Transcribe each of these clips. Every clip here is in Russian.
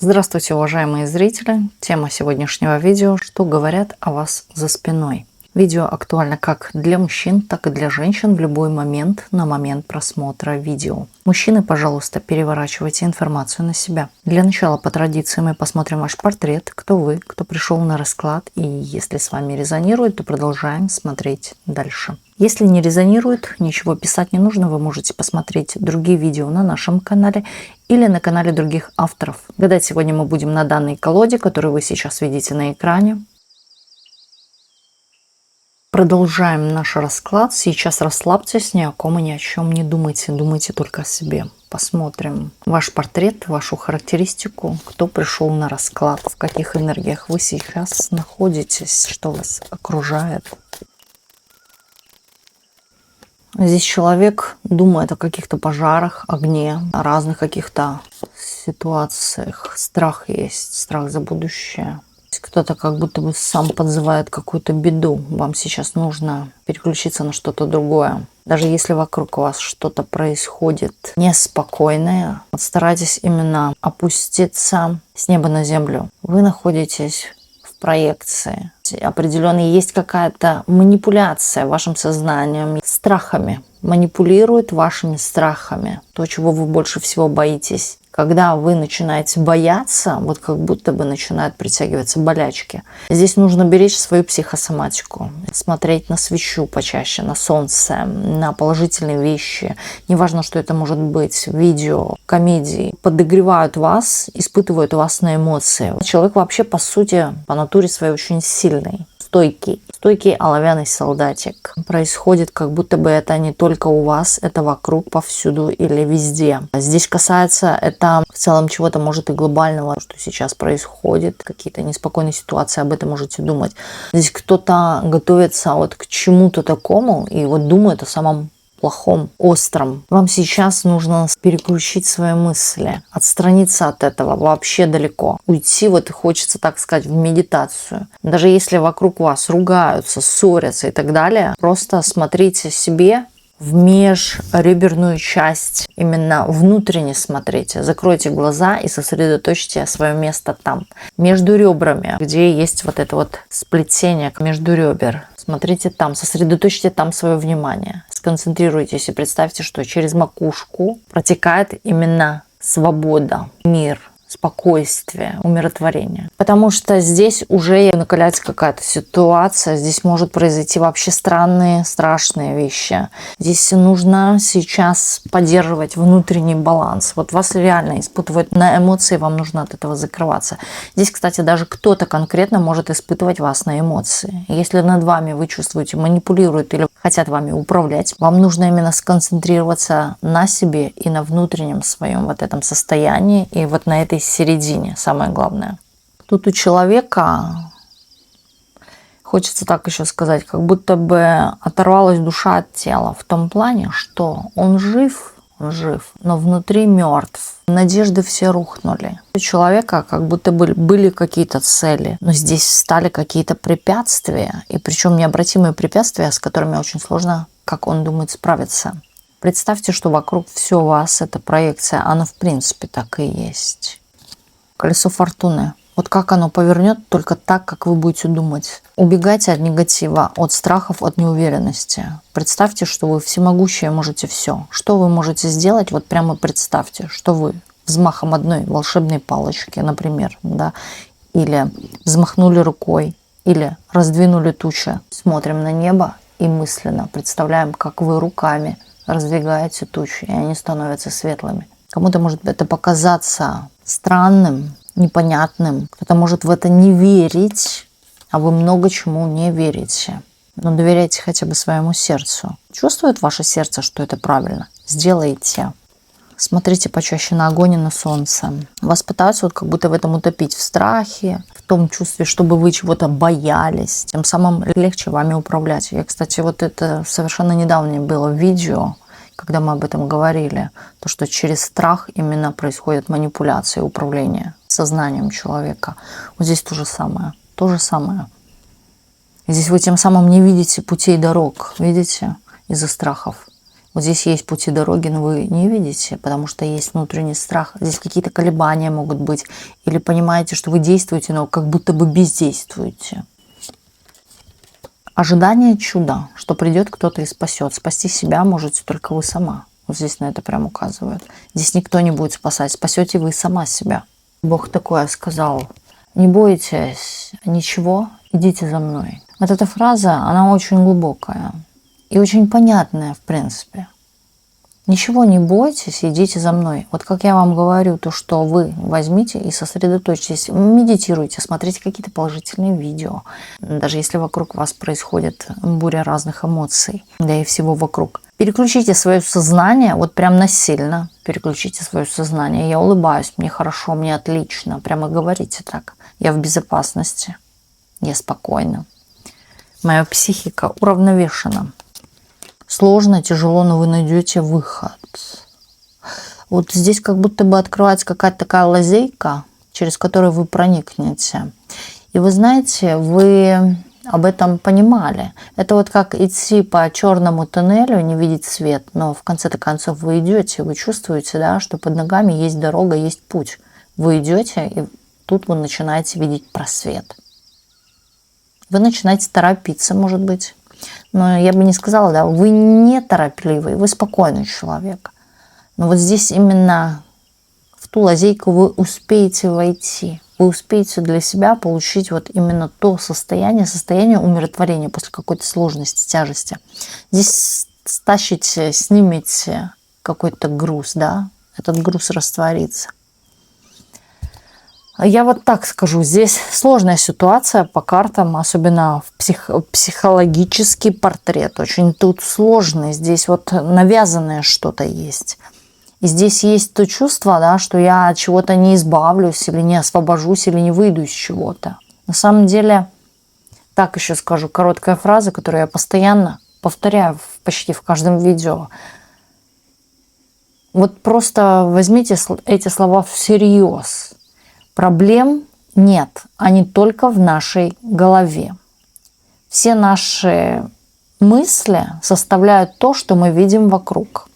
Здравствуйте, уважаемые зрители! Тема сегодняшнего видео – что говорят о вас за спиной. Видео актуально как для мужчин, так и для женщин в любой момент на момент просмотра видео. Мужчины, пожалуйста, переворачивайте информацию на себя. Для начала, по традиции, мы посмотрим ваш портрет, кто вы, кто пришел на расклад, и если с вами резонирует, то продолжаем смотреть дальше. Если не резонирует, ничего писать не нужно, вы можете посмотреть другие видео на нашем канале или на канале других авторов. Гадать сегодня мы будем на данной колоде, которую вы сейчас видите на экране. Продолжаем наш расклад. Сейчас расслабьтесь, ни о ком и ни о чем не думайте. Думайте только о себе. Посмотрим ваш портрет, вашу характеристику, кто пришел на расклад, в каких энергиях вы сейчас находитесь, что вас окружает. Здесь человек думает о каких-то пожарах, огне, о разных каких-то ситуациях. Страх есть, страх за будущее. Кто-то как будто бы сам подзывает какую-то беду. Вам сейчас нужно переключиться на что-то другое. Даже если вокруг вас что-то происходит неспокойное, старайтесь именно опуститься с неба на землю. Вы находитесь в проекции. Определенно есть какая-то манипуляция вашим сознанием, страхами. Манипулирует вашими страхами. То, чего вы больше всего боитесь. Когда вы начинаете бояться, вот как будто бы начинают притягиваться болячки. Здесь нужно беречь свою психосоматику, смотреть на свечу почаще, на солнце, на положительные вещи. Неважно, что это может быть, видео, комедии. Подогревают вас, испытывают вас на эмоции. Человек вообще, по сути, по натуре своей очень сильный. Стойкий оловянный солдатик. Происходит, как будто бы это не только у вас, это вокруг, повсюду или везде. Здесь касается это в целом чего-то, может, и глобального, что сейчас происходит, какие-то неспокойные ситуации, об этом можете думать. Здесь кто-то готовится вот к чему-то такому и вот думает о самом плохом, остром. Вам сейчас нужно переключить свои мысли, отстраниться от этого вообще далеко. Уйти, вот хочется, так сказать, в медитацию. Даже если вокруг вас ругаются, ссорятся и так далее, просто смотрите себе в межреберную часть, именно внутренне смотрите, закройте глаза и сосредоточьте свое место там, между ребрами, где есть вот это вот сплетение между ребер. Смотрите там, сосредоточьте там свое внимание, сконцентрируйтесь и представьте, что через макушку протекает именно свобода, мир, спокойствие, умиротворение. Потому что здесь уже накаляется какая-то ситуация, здесь может произойти вообще странные, страшные вещи. Здесь нужно сейчас поддерживать внутренний баланс. Вот вас реально испытывают на эмоции, вам нужно от этого закрываться. Здесь, кстати, даже кто-то конкретно может испытывать вас на эмоции. Если над вами вы чувствуете, манипулируют или хотят вами управлять, вам нужно именно сконцентрироваться на себе и на внутреннем своем вот этом состоянии и вот на этой середине, самое главное. Тут у человека, хочется так еще сказать, как будто бы оторвалась душа от тела в том плане, что он жив, но внутри мертв. Надежды все рухнули. У человека как будто бы были какие-то цели, но здесь стали какие-то препятствия, и причем необратимые препятствия, с которыми очень сложно, как он думает, справиться. Представьте, что вокруг все вас, это проекция, оно в принципе так и есть. Колесо фортуны. Вот как оно повернет, только так, как вы будете думать. Убегайте от негатива, от страхов, от неуверенности. Представьте, что вы всемогущие, можете все. Что вы можете сделать, вот прямо представьте, что вы взмахом одной волшебной палочки, например, да, или взмахнули рукой, или раздвинули тучи. Смотрим на небо и мысленно представляем, как вы руками раздвигаете тучи, и они становятся светлыми. Кому-то может это показаться странным, непонятным. Кто-то может в это не верить, а вы много чему не верите. Но доверяйте хотя бы своему сердцу. Чувствует ваше сердце, что это правильно? Сделайте. Смотрите почаще на огонь и на солнце. Вас пытаются вот как будто в этом утопить, в страхе, в том чувстве, чтобы вы чего-то боялись. Тем самым легче вами управлять. Я, кстати, вот это совершенно недавно было видео, когда мы об этом говорили, то, что через страх именно происходит манипуляция и управление сознанием человека. Вот здесь то же самое. То же самое. И здесь вы тем самым не видите путей дорог, видите, из-за страхов. Вот здесь есть пути дороги, но вы не видите, потому что есть внутренний страх. Здесь какие-то колебания могут быть. Или понимаете, что вы действуете, но как будто бы бездействуете. Ожидание чуда, что придет кто-то и спасет. Спасти себя можете только вы сама. Вот здесь на это прям указывают. Здесь никто не будет спасать. Спасете вы сама себя. Бог такое сказал: не бойтесь ничего, идите за мной. Вот эта фраза, она очень глубокая и очень понятная в принципе. Ничего не бойтесь, идите за мной. Вот как я вам говорю, то, что вы возьмите и сосредоточьтесь, медитируйте, смотрите какие-то положительные видео. Даже если вокруг вас происходит буря разных эмоций, да и всего вокруг. Переключите свое сознание, вот прям насильно переключите свое сознание. Я улыбаюсь, мне хорошо, мне отлично. Прямо говорите так. Я в безопасности, я спокойна. Моя психика уравновешена. Сложно, тяжело, но вы найдете выход. Вот здесь как будто бы открывается какая-то такая лазейка, через которую вы проникнете. И вы знаете, вы об этом понимали. Это вот как идти по черному туннелю, не видеть свет, но в конце-то концов вы идете, вы чувствуете, да, что под ногами есть дорога, есть путь. Вы идете, и тут вы начинаете видеть просвет. Вы начинаете торопиться, может быть. Но я бы не сказала, да, вы не торопливый, вы спокойный человек. Но вот здесь именно в ту лазейку вы успеете войти. Вы успеете для себя получить вот именно то состояние умиротворения после какой-то сложности, тяжести. Здесь стащите, снимете какой-то груз, да, этот груз растворится. Я вот так скажу, здесь сложная ситуация по картам, особенно в психологический портрет. Очень тут сложный, здесь вот навязанное что-то есть. И здесь есть то чувство, да, что я от чего-то не избавлюсь, или не освобожусь, или не выйду из чего-то. На самом деле, так еще скажу, короткая фраза, которую я постоянно повторяю почти в каждом видео. Вот просто возьмите эти слова всерьез. Проблем нет, они только в нашей голове. Все наши мысли составляют то, что мы видим вокруг.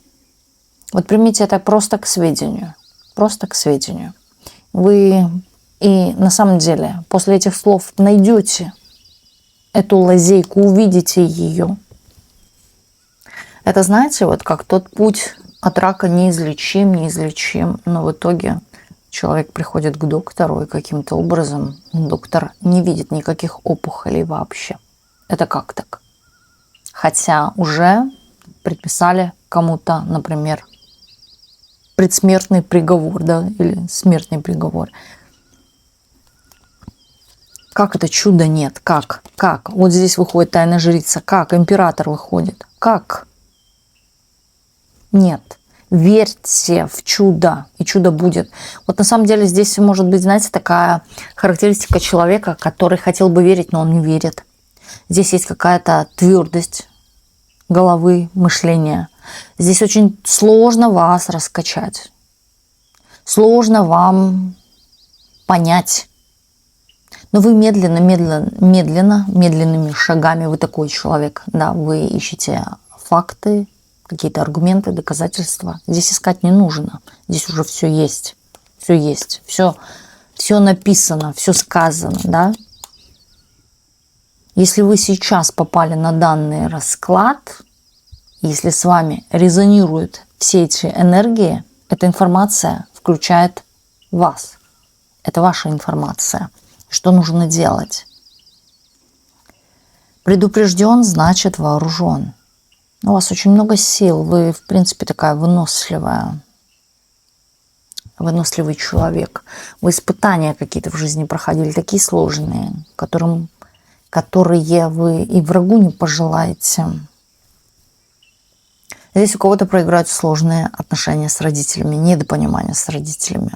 Вот примите это просто к сведению. Просто к сведению. Вы и на самом деле после этих слов найдете эту лазейку, увидите ее. Это, знаете, вот как тот путь от рака неизлечим, но в итоге человек приходит к доктору, и каким-то образом доктор не видит никаких опухолей вообще. Это как так? Хотя уже предписали кому-то, например, предсмертный приговор, да, или смертный приговор. Как это чудо нет? Как? Как? Вот здесь выходит тайная жрица. Как? Император выходит. Как? Нет. Верьте в чудо, и чудо будет. Вот на самом деле здесь может быть, знаете, такая характеристика человека, который хотел бы верить, но он не верит. Здесь есть какая-то твердость головы, мышления. Здесь очень сложно вас раскачать. Сложно вам понять. Но вы медленными шагами, вы такой человек. Да, вы ищете факты, какие-то аргументы, доказательства. Здесь искать не нужно. Здесь уже все есть. Все есть. Все написано, все сказано. Да? Если вы сейчас попали на данный расклад, если с вами резонируют все эти энергии, эта информация включает вас. Это ваша информация. Что нужно делать? Предупрежден, значит вооружен. У вас очень много сил, вы, в принципе, такая выносливый человек. Вы испытания какие-то в жизни проходили, такие сложные, которые вы и врагу не пожелаете. Здесь у кого-то проиграют сложные отношения с родителями, недопонимание с родителями.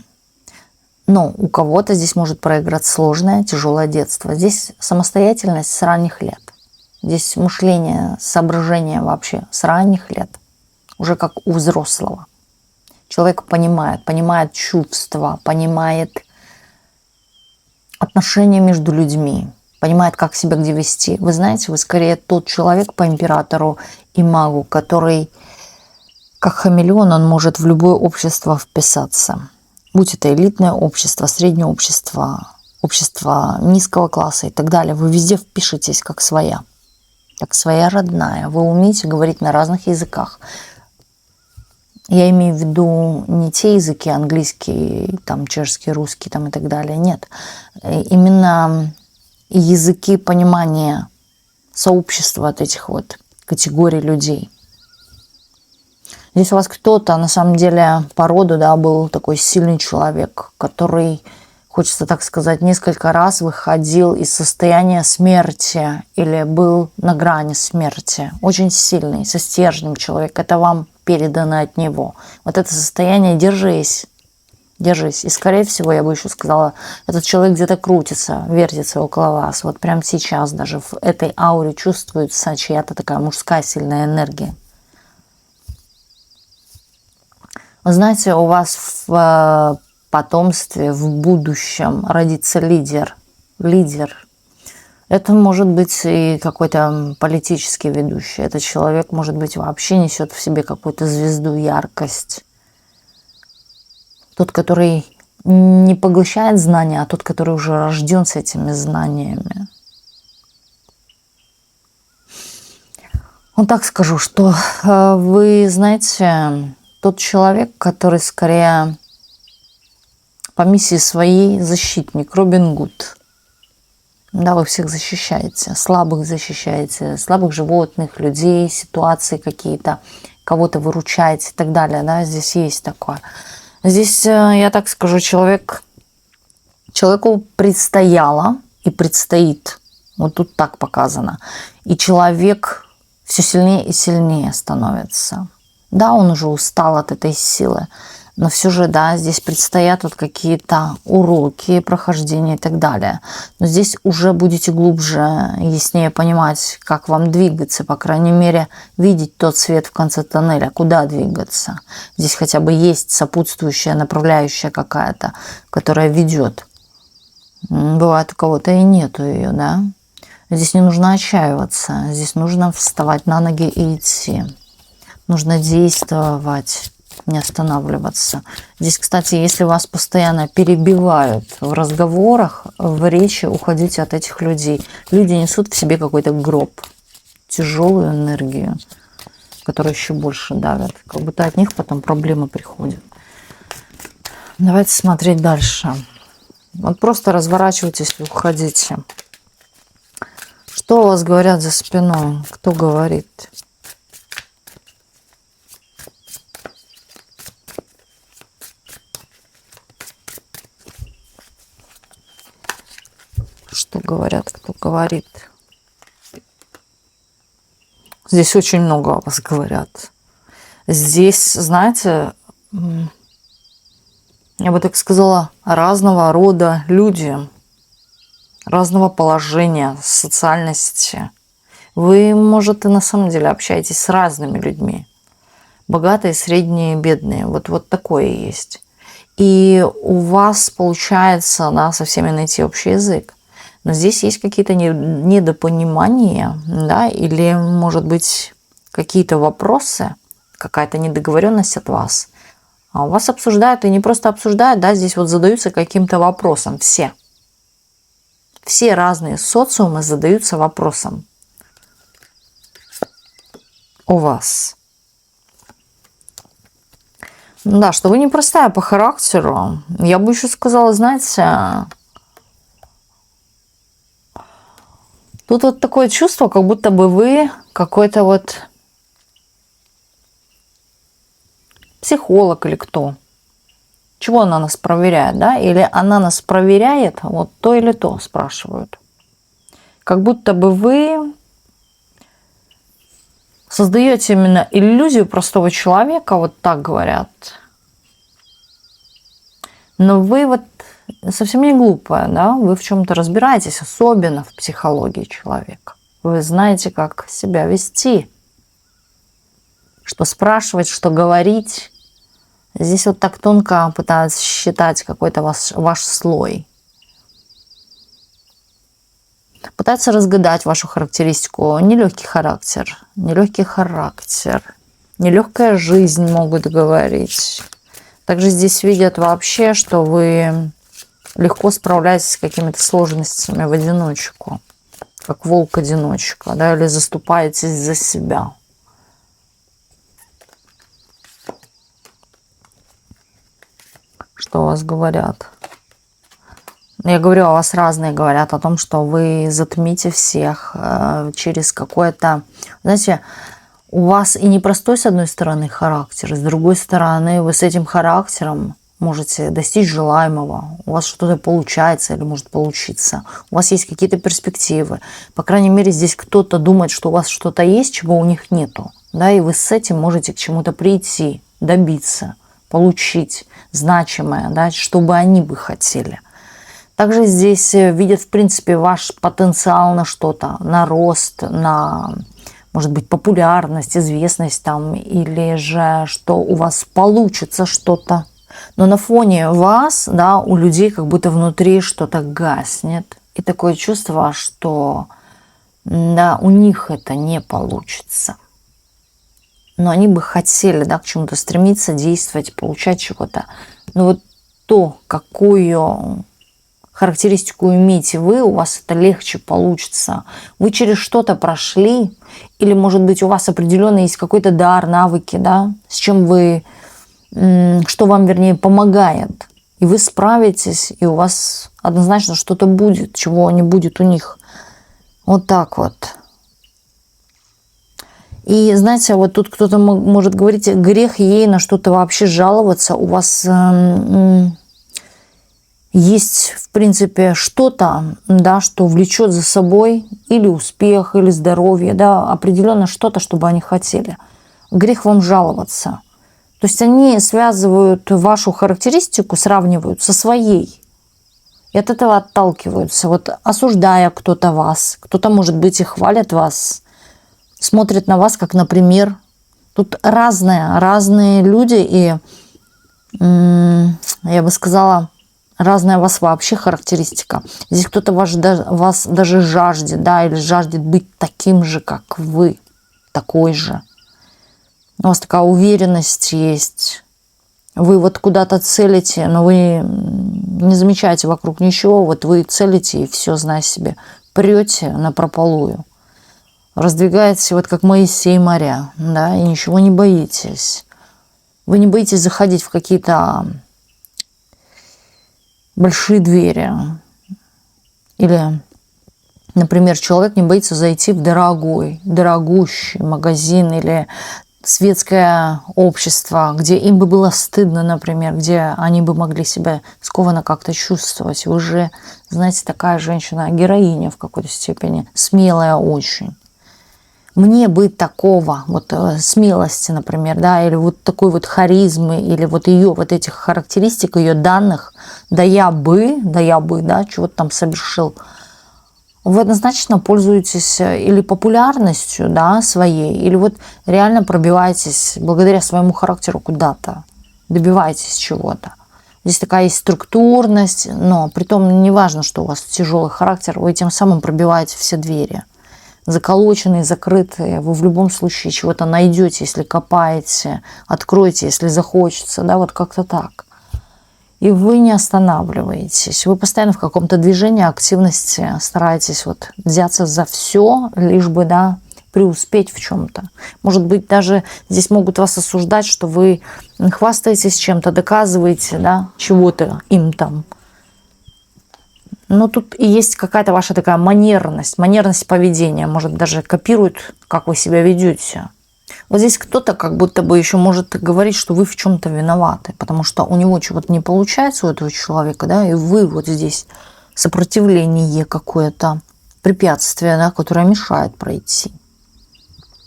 Но у кого-то здесь может проиграть сложное, тяжелое детство. Здесь самостоятельность с ранних лет. Здесь мышление, соображение вообще с ранних лет, уже как у взрослого. Человек понимает чувства, понимает отношения между людьми, понимает, как себя где вести. Вы знаете, вы скорее тот человек по императору и магу, который Как хамелеон, он может в любое общество вписаться. Будь это элитное общество, среднее общество, общество низкого класса и так далее. Вы везде впишетесь как своя родная. Вы умеете говорить на разных языках. Я имею в виду не те языки, английский, там, чешский, русский там, и так далее. Нет. Именно языки понимания сообщества от этих вот категорий людей. Здесь у вас кто-то, на самом деле, по роду, да, был такой сильный человек, который, хочется так сказать, несколько раз выходил из состояния смерти или был на грани смерти. Очень сильный, со стержнем человек. Это вам передано от него. Вот это состояние, держись. Держись. И, скорее всего, я бы еще сказала, этот человек где-то крутится, вертится около вас. Вот прямо сейчас даже в этой ауре чувствуется чья-то такая мужская сильная энергия. Вы знаете, у вас в потомстве, в будущем родится лидер. Лидер. Это может быть и какой-то политический ведущий. Этот человек, может быть, вообще несет в себе какую-то звезду, яркость. Тот, который не поглощает знания, а тот, который уже рожден с этими знаниями. Вот так скажу, что вы, знаете, тот человек, который скорее по миссии своей защитник, Робин Гуд. Да, вы всех защищаете, слабых животных, людей, ситуации какие-то, кого-то выручаете и так далее. Да, здесь есть такое. Здесь, я так скажу, человеку предстояло и предстоит. Вот тут так показано. И человек все сильнее и сильнее становится. Да, он уже устал от этой силы, но все же, да, здесь предстоят вот какие-то уроки, прохождения и так далее. Но здесь уже будете глубже, яснее понимать, как вам двигаться, по крайней мере, видеть тот свет в конце тоннеля, куда двигаться. Здесь хотя бы есть сопутствующая, направляющая какая-то, которая ведет. Бывает, у кого-то и нету ее, да. Здесь не нужно отчаиваться, здесь нужно вставать на ноги и идти. Нужно действовать, не останавливаться. Здесь, кстати, если вас постоянно перебивают в разговорах, в речи, уходите от этих людей. Люди несут в себе какой-то гроб, тяжелую энергию, которая еще больше давит. Как будто от них потом проблемы приходят. Давайте смотреть дальше. Вот просто разворачивайтесь и уходите. Что у вас говорят за спиной? Кто говорит? Что говорят, кто говорит? Здесь очень много о вас говорят. Здесь, знаете, я бы так сказала, разного рода люди, разного положения, социальности. Вы, может, и на самом деле общаетесь с разными людьми. Богатые, средние, бедные. Вот такое есть. И у вас получается, да, со всеми найти общий язык. Но здесь есть какие-то недопонимания, да, или, может быть, какие-то вопросы, какая-то недоговоренность от вас. А у вас обсуждают, и не просто обсуждают, да, здесь вот задаются каким-то вопросом все. Все разные социумы задаются вопросом у вас. Да, что вы непростая по характеру. Я бы еще сказала, знаете, тут вот такое чувство, как будто бы вы какой-то вот психолог или кто. Чего она нас проверяет, да? Или она нас проверяет, вот то или то спрашивают. Как будто бы вы создаете именно иллюзию простого человека, вот так говорят. Но вы вот совсем не глупая, да? Вы в чем-то разбираетесь, особенно в психологии человека. Вы знаете, как себя вести, что спрашивать, что говорить. Здесь вот так тонко пытаются считать какой-то ваш слой. Пытаются разгадать вашу характеристику. Нелегкий характер. Нелегкая жизнь, могут говорить. Также здесь видят вообще, что вы легко справляетесь с какими-то сложностями в одиночку. Как волк-одиночка, да, или заступаетесь за себя. Что о вас говорят? Я говорю, о вас разные говорят, о том, что вы затмите всех через какое-то... Знаете, у вас и непростой, с одной стороны, характер, с другой стороны, вы с этим характером можете достичь желаемого, у вас что-то получается или может получиться, у вас есть какие-то перспективы. По крайней мере, здесь кто-то думает, что у вас что-то есть, чего у них нету. Да, и вы с этим можете к чему-то прийти, добиться, получить значимое, да, что бы они бы хотели. Также здесь видят, в принципе, ваш потенциал на что-то, на рост, на, может быть, популярность, известность там, или же, что у вас получится что-то. Но на фоне вас, да, у людей как будто внутри что-то гаснет. И такое чувство, что да, у них это не получится. Но они бы хотели, да, к чему-то стремиться, действовать, получать чего-то. Но вот то, какую характеристику имеете вы, у вас это легче получится. Вы через что-то прошли, или, может быть, у вас определенно есть какой-то дар, навыки, да, с чем вы, что вам, вернее, помогает. И вы справитесь, и у вас однозначно что-то будет, чего не будет у них. Вот так вот. И знаете, вот тут кто-то может говорить, грех ей на что-то вообще жаловаться. У вас есть, в принципе, что-то, да, что влечет за собой или успех, или здоровье, да, определенно что-то, чтобы они хотели. Грех вам жаловаться. То есть они связывают вашу характеристику, сравнивают со своей. И от этого отталкиваются. Вот осуждая кто-то вас, кто-то, может быть, и хвалит вас, смотрит на вас как на пример. Тут разные люди, и я бы сказала, разная у вас вообще характеристика. Здесь кто-то вас даже жаждет, да, или жаждет быть таким же, как вы, такой же. У вас такая уверенность есть. Вы вот куда-то целите, но вы не замечаете вокруг ничего. Вот вы целите и все, знай себе, прете напропалую. Раздвигаете вот как Моисей моря, да, и ничего не боитесь. Вы не боитесь заходить в какие-то большие двери. Или, например, человек не боится зайти в дорогущий магазин или светское общество, где им бы было стыдно, например, где они бы могли себя скованно как-то чувствовать. Вы же, знаете, такая женщина, героиня в какой-то степени, смелая очень. Мне бы такого вот смелости, например, да, или вот такой вот харизмы, или вот ее вот этих характеристик, ее данных, да я бы, да, чего-то там совершил. Вы однозначно пользуетесь или популярностью, да, своей, или вот реально пробиваетесь благодаря своему характеру куда-то, добиваетесь чего-то. Здесь такая есть структурность, но при том не важно, что у вас тяжелый характер, вы тем самым пробиваете все двери. Заколоченные, закрытые, вы в любом случае чего-то найдете, если копаете, откроете, если захочется, да, вот как-то так. И вы не останавливаетесь, вы постоянно в каком-то движении, активности стараетесь вот взяться за все, лишь бы, да, преуспеть в чем-то. Может быть, даже здесь могут вас осуждать, что вы хвастаетесь чем-то, доказываете, да, чего-то им там. Но тут и есть какая-то ваша такая манерность поведения. Может, даже копируют, как вы себя ведете. Вот здесь кто-то как будто бы еще может говорить, что вы в чем-то виноваты, потому что у него чего-то не получается, у этого человека, да, и вы вот здесь сопротивление какое-то, препятствие, да, которое мешает пройти.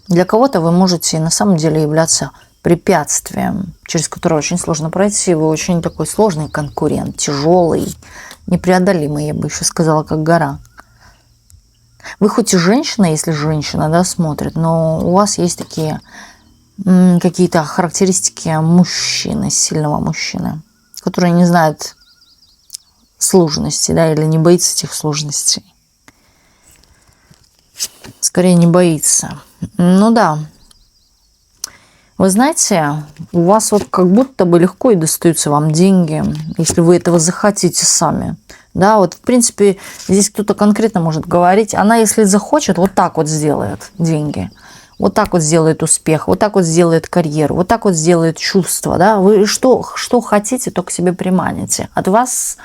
Для кого-то вы можете на самом деле являться препятствием, через которое очень сложно пройти. Вы очень такой сложный конкурент, тяжелый, непреодолимый, я бы еще сказала, как гора. Вы хоть и женщина, если женщина, да, смотрит, но у вас есть такие какие-то характеристики мужчины, сильного мужчины, который не знает сложностей, да, или не боится этих сложностей. Скорее не боится. Ну да. Вы знаете, у вас вот как будто бы легко и достаются вам деньги, если вы этого захотите сами. Да, вот в принципе здесь кто-то конкретно может говорить, она если захочет, вот так вот сделает деньги, вот так вот сделает успех, вот так вот сделает карьеру, вот так вот сделает чувство, да, вы что хотите, то к себе приманите. От вас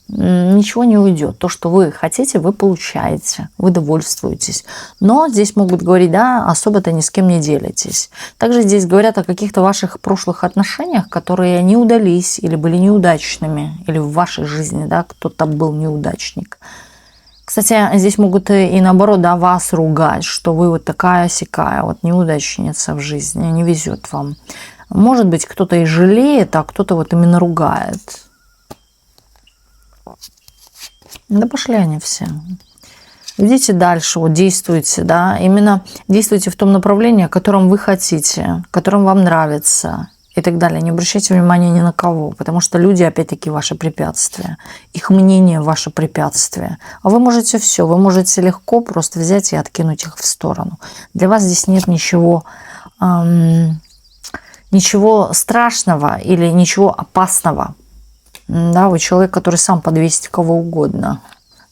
ничего не уйдет. То, что вы хотите, вы получаете, вы довольствуетесь. Но здесь могут говорить, да, особо-то ни с кем не делитесь. Также здесь говорят о каких-то ваших прошлых отношениях, которые не удались или были неудачными, или в вашей жизни, да, кто-то был неудачник. Кстати, здесь могут и наоборот, да, вас ругать, что вы вот такая-сякая, вот неудачница в жизни, не везет вам. Может быть, кто-то и жалеет, а кто-то вот именно ругает. Да пошли они все. Идите дальше, вот действуйте, да, именно действуйте в том направлении, о котором вы хотите, которым вам нравится и так далее. Не обращайте внимания ни на кого, потому что люди, опять-таки, ваше препятствие. Их мнение – ваше препятствие. А вы можете все, вы можете легко просто взять и откинуть их в сторону. Для вас здесь нет ничего страшного или ничего опасного. Да, вы человек, который сам подвесит кого угодно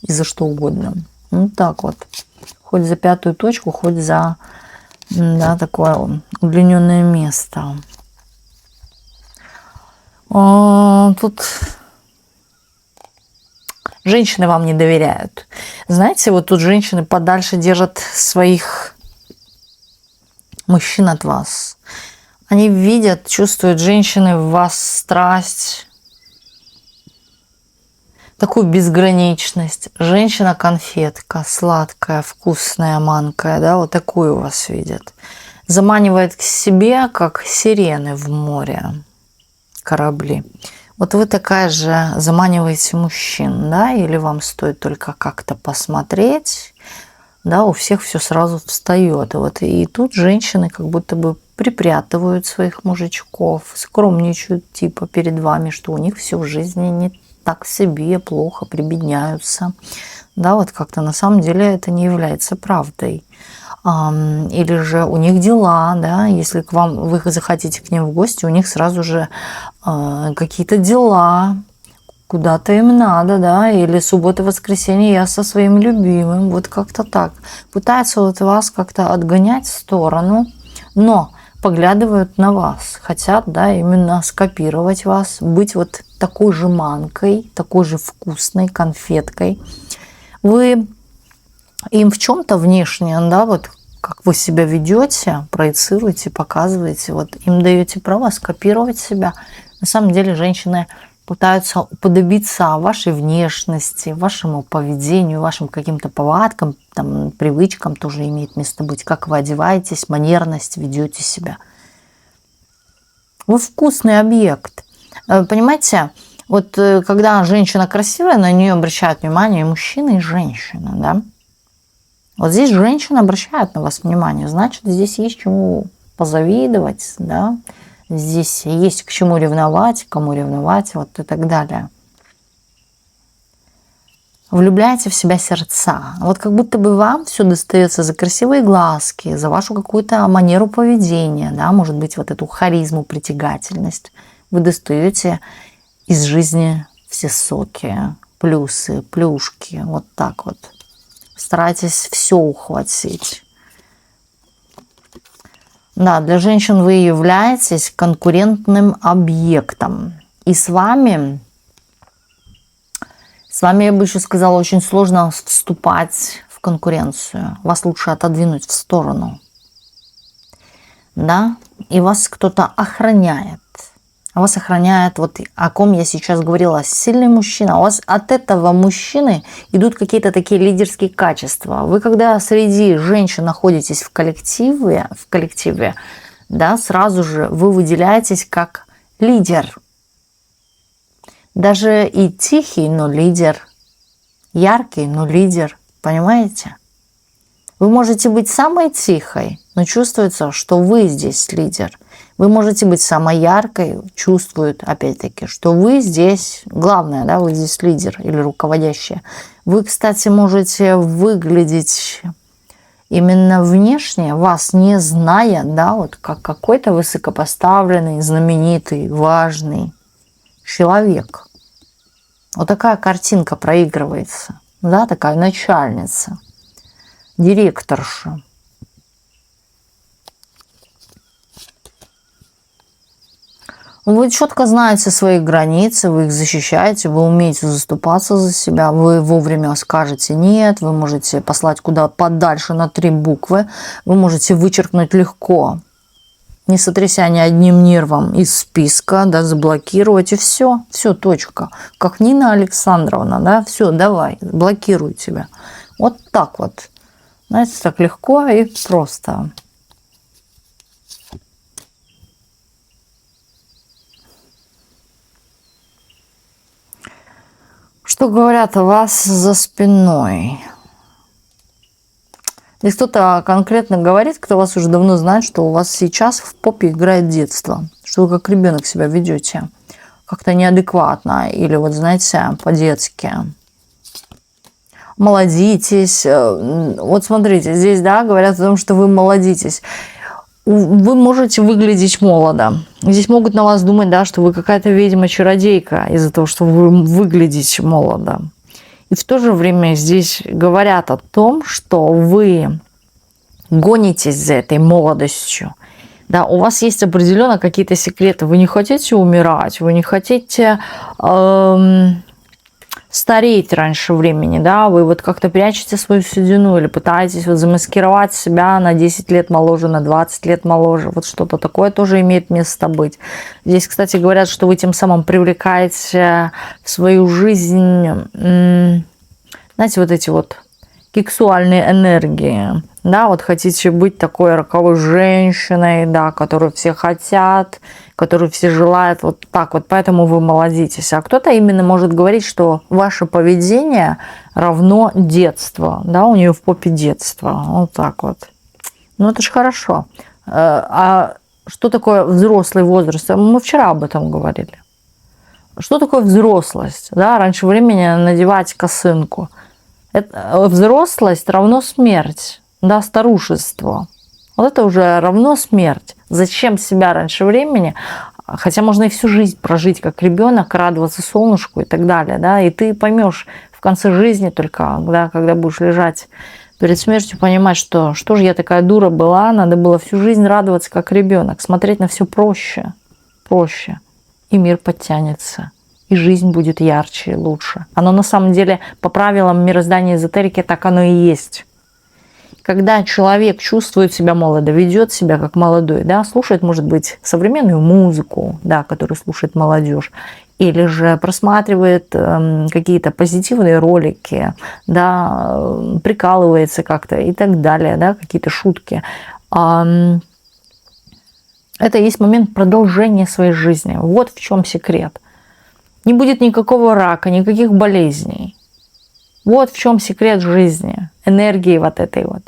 и за что угодно. Ну так вот. Хоть за пятую точку, хоть за, да, такое удлиненное место. Тут женщины вам не доверяют. Знаете, вот тут женщины подальше держат своих мужчин от вас. Они видят, чувствуют, женщины в вас страсть, такую безграничность. Женщина-конфетка, сладкая, вкусная, манкая, да, вот такую вас видят. Заманивает к себе, как сирены в море, корабли. Вот вы такая же заманиваете мужчин, да, или вам стоит только как-то посмотреть, да, у всех все сразу встает. И тут женщины как будто бы припрятывают своих мужичков, скромничают типа перед вами, что у них все в жизни не так себе, плохо, прибедняются. Да, вот как-то на самом деле это не является правдой. Или же у них дела, да, если к вам, вы захотите к ним в гости, у них сразу же какие-то дела, куда-то им надо, да, или суббота-воскресенье я со своим любимым, вот как-то так. Пытаются вот вас как-то отгонять в сторону, но поглядывают на вас, хотят, да, именно скопировать вас, быть вот такой же манкой, такой же вкусной конфеткой. Вы им в чем-то внешне, да, вот как вы себя ведете, проецируете, показываете, вот им даете право скопировать себя. На самом деле женщины пытаются уподобиться вашей внешности, вашему поведению, вашим каким-то повадкам, там, привычкам тоже имеет место быть, как вы одеваетесь, манерность, ведете себя. Вы вкусный объект. Понимаете, вот когда женщина красивая, на нее обращают внимание и мужчина, и женщина, да. Вот здесь женщина обращает на вас внимание, значит, здесь есть чему позавидовать, да. Здесь есть к чему ревновать, кому ревновать, вот и так далее. Влюбляете в себя сердца. Вот как будто бы вам все достается за красивые глазки, за вашу какую-то манеру поведения, да, может быть, вот эту харизму, притягательность. Вы достаете из жизни все соки, плюсы, плюшки, вот так вот. Старайтесь все ухватить. Да, для женщин вы являетесь конкурентным объектом. И с вами, я бы еще сказала, очень сложно вступать в конкуренцию. Вас лучше отодвинуть в сторону. Да, и вас кто-то охраняет. А вас охраняет, вот о ком я сейчас говорила, сильный мужчина. У вас от этого мужчины идут какие-то такие лидерские качества. Вы когда среди женщин находитесь в коллективе, да, сразу же вы выделяетесь как лидер. Даже и тихий, но лидер. Яркий, но лидер. Понимаете? Вы можете быть самой тихой, но чувствуется, что вы здесь лидер. Вы можете быть самой яркой, чувствуют, опять-таки, что вы здесь главное, да, вы здесь лидер или руководящая. Вы, кстати, можете выглядеть именно внешне, вас не зная, да, вот как какой-то высокопоставленный, знаменитый, важный человек. Вот такая картинка проигрывается, да, такая начальница, директорша. Вы четко знаете свои границы, вы их защищаете, вы умеете заступаться за себя, вы вовремя скажете «нет», вы можете послать куда подальше на 3 буквы, вы можете вычеркнуть легко, не сотряся ни одним нервом из списка, да, заблокировать, и все, точка. Как Нина Александровна, да, все, давай, блокирую тебя. Вот так вот, знаете, так легко и просто. Что говорят о вас за спиной? Здесь кто-то конкретно говорит, кто вас уже давно знает, что у вас сейчас в попе играет детство, что вы как ребенок себя ведете, как-то неадекватно или вот, знаете, по-детски. Молодитесь. Вот смотрите, здесь, да, говорят о том, что вы молодитесь. Вы можете выглядеть молодо. Здесь могут на вас думать, да, что вы какая-то ведьма-чародейка из-за того, что вы выглядите молодо. И в то же время здесь говорят о том, что вы гонитесь за этой молодостью. Да, у вас есть определенно какие-то секреты. Вы не хотите умирать, вы не хотите стареть раньше времени, да, вы вот как-то прячете свою седину или пытаетесь вот замаскировать себя на 10 лет моложе, на 20 лет моложе, вот что-то такое тоже имеет место быть. Здесь, кстати, говорят, что вы тем самым привлекаете в свою жизнь, знаете, вот эти вот сексуальные энергии, да, вот хотите быть такой роковой женщиной, да, которую все хотят, которую все желают, вот так вот, поэтому вы молодитесь. А кто-то именно может говорить, что ваше поведение равно детство, да, у нее в попе детство, вот так вот. Ну, это же хорошо. А что такое взрослый возраст? Мы вчера об этом говорили. Что такое взрослость? Да, раньше времени надевать косынку. Взрослость равно смерть, да, старушество. Вот это уже равно смерть. Зачем себя раньше времени? Хотя можно и всю жизнь прожить как ребенок, радоваться солнышку и так далее, да, и ты поймешь в конце жизни только, да, когда будешь лежать перед смертью, понимать, что же я такая дура была, надо было всю жизнь радоваться как ребенок, смотреть на все проще, и мир подтянется. И жизнь будет ярче и лучше. Оно на самом деле по правилам мироздания эзотерики так оно и есть. Когда человек чувствует себя молодо, ведет себя как молодой, да, слушает, может быть, современную музыку, да, которую слушает молодежь, или же просматривает какие-то позитивные ролики, да, прикалывается как-то и так далее, да, какие-то шутки. Это есть момент продолжения своей жизни. Вот в чем секрет. Не будет никакого рака, никаких болезней. Вот в чем секрет жизни, энергии вот этой вот.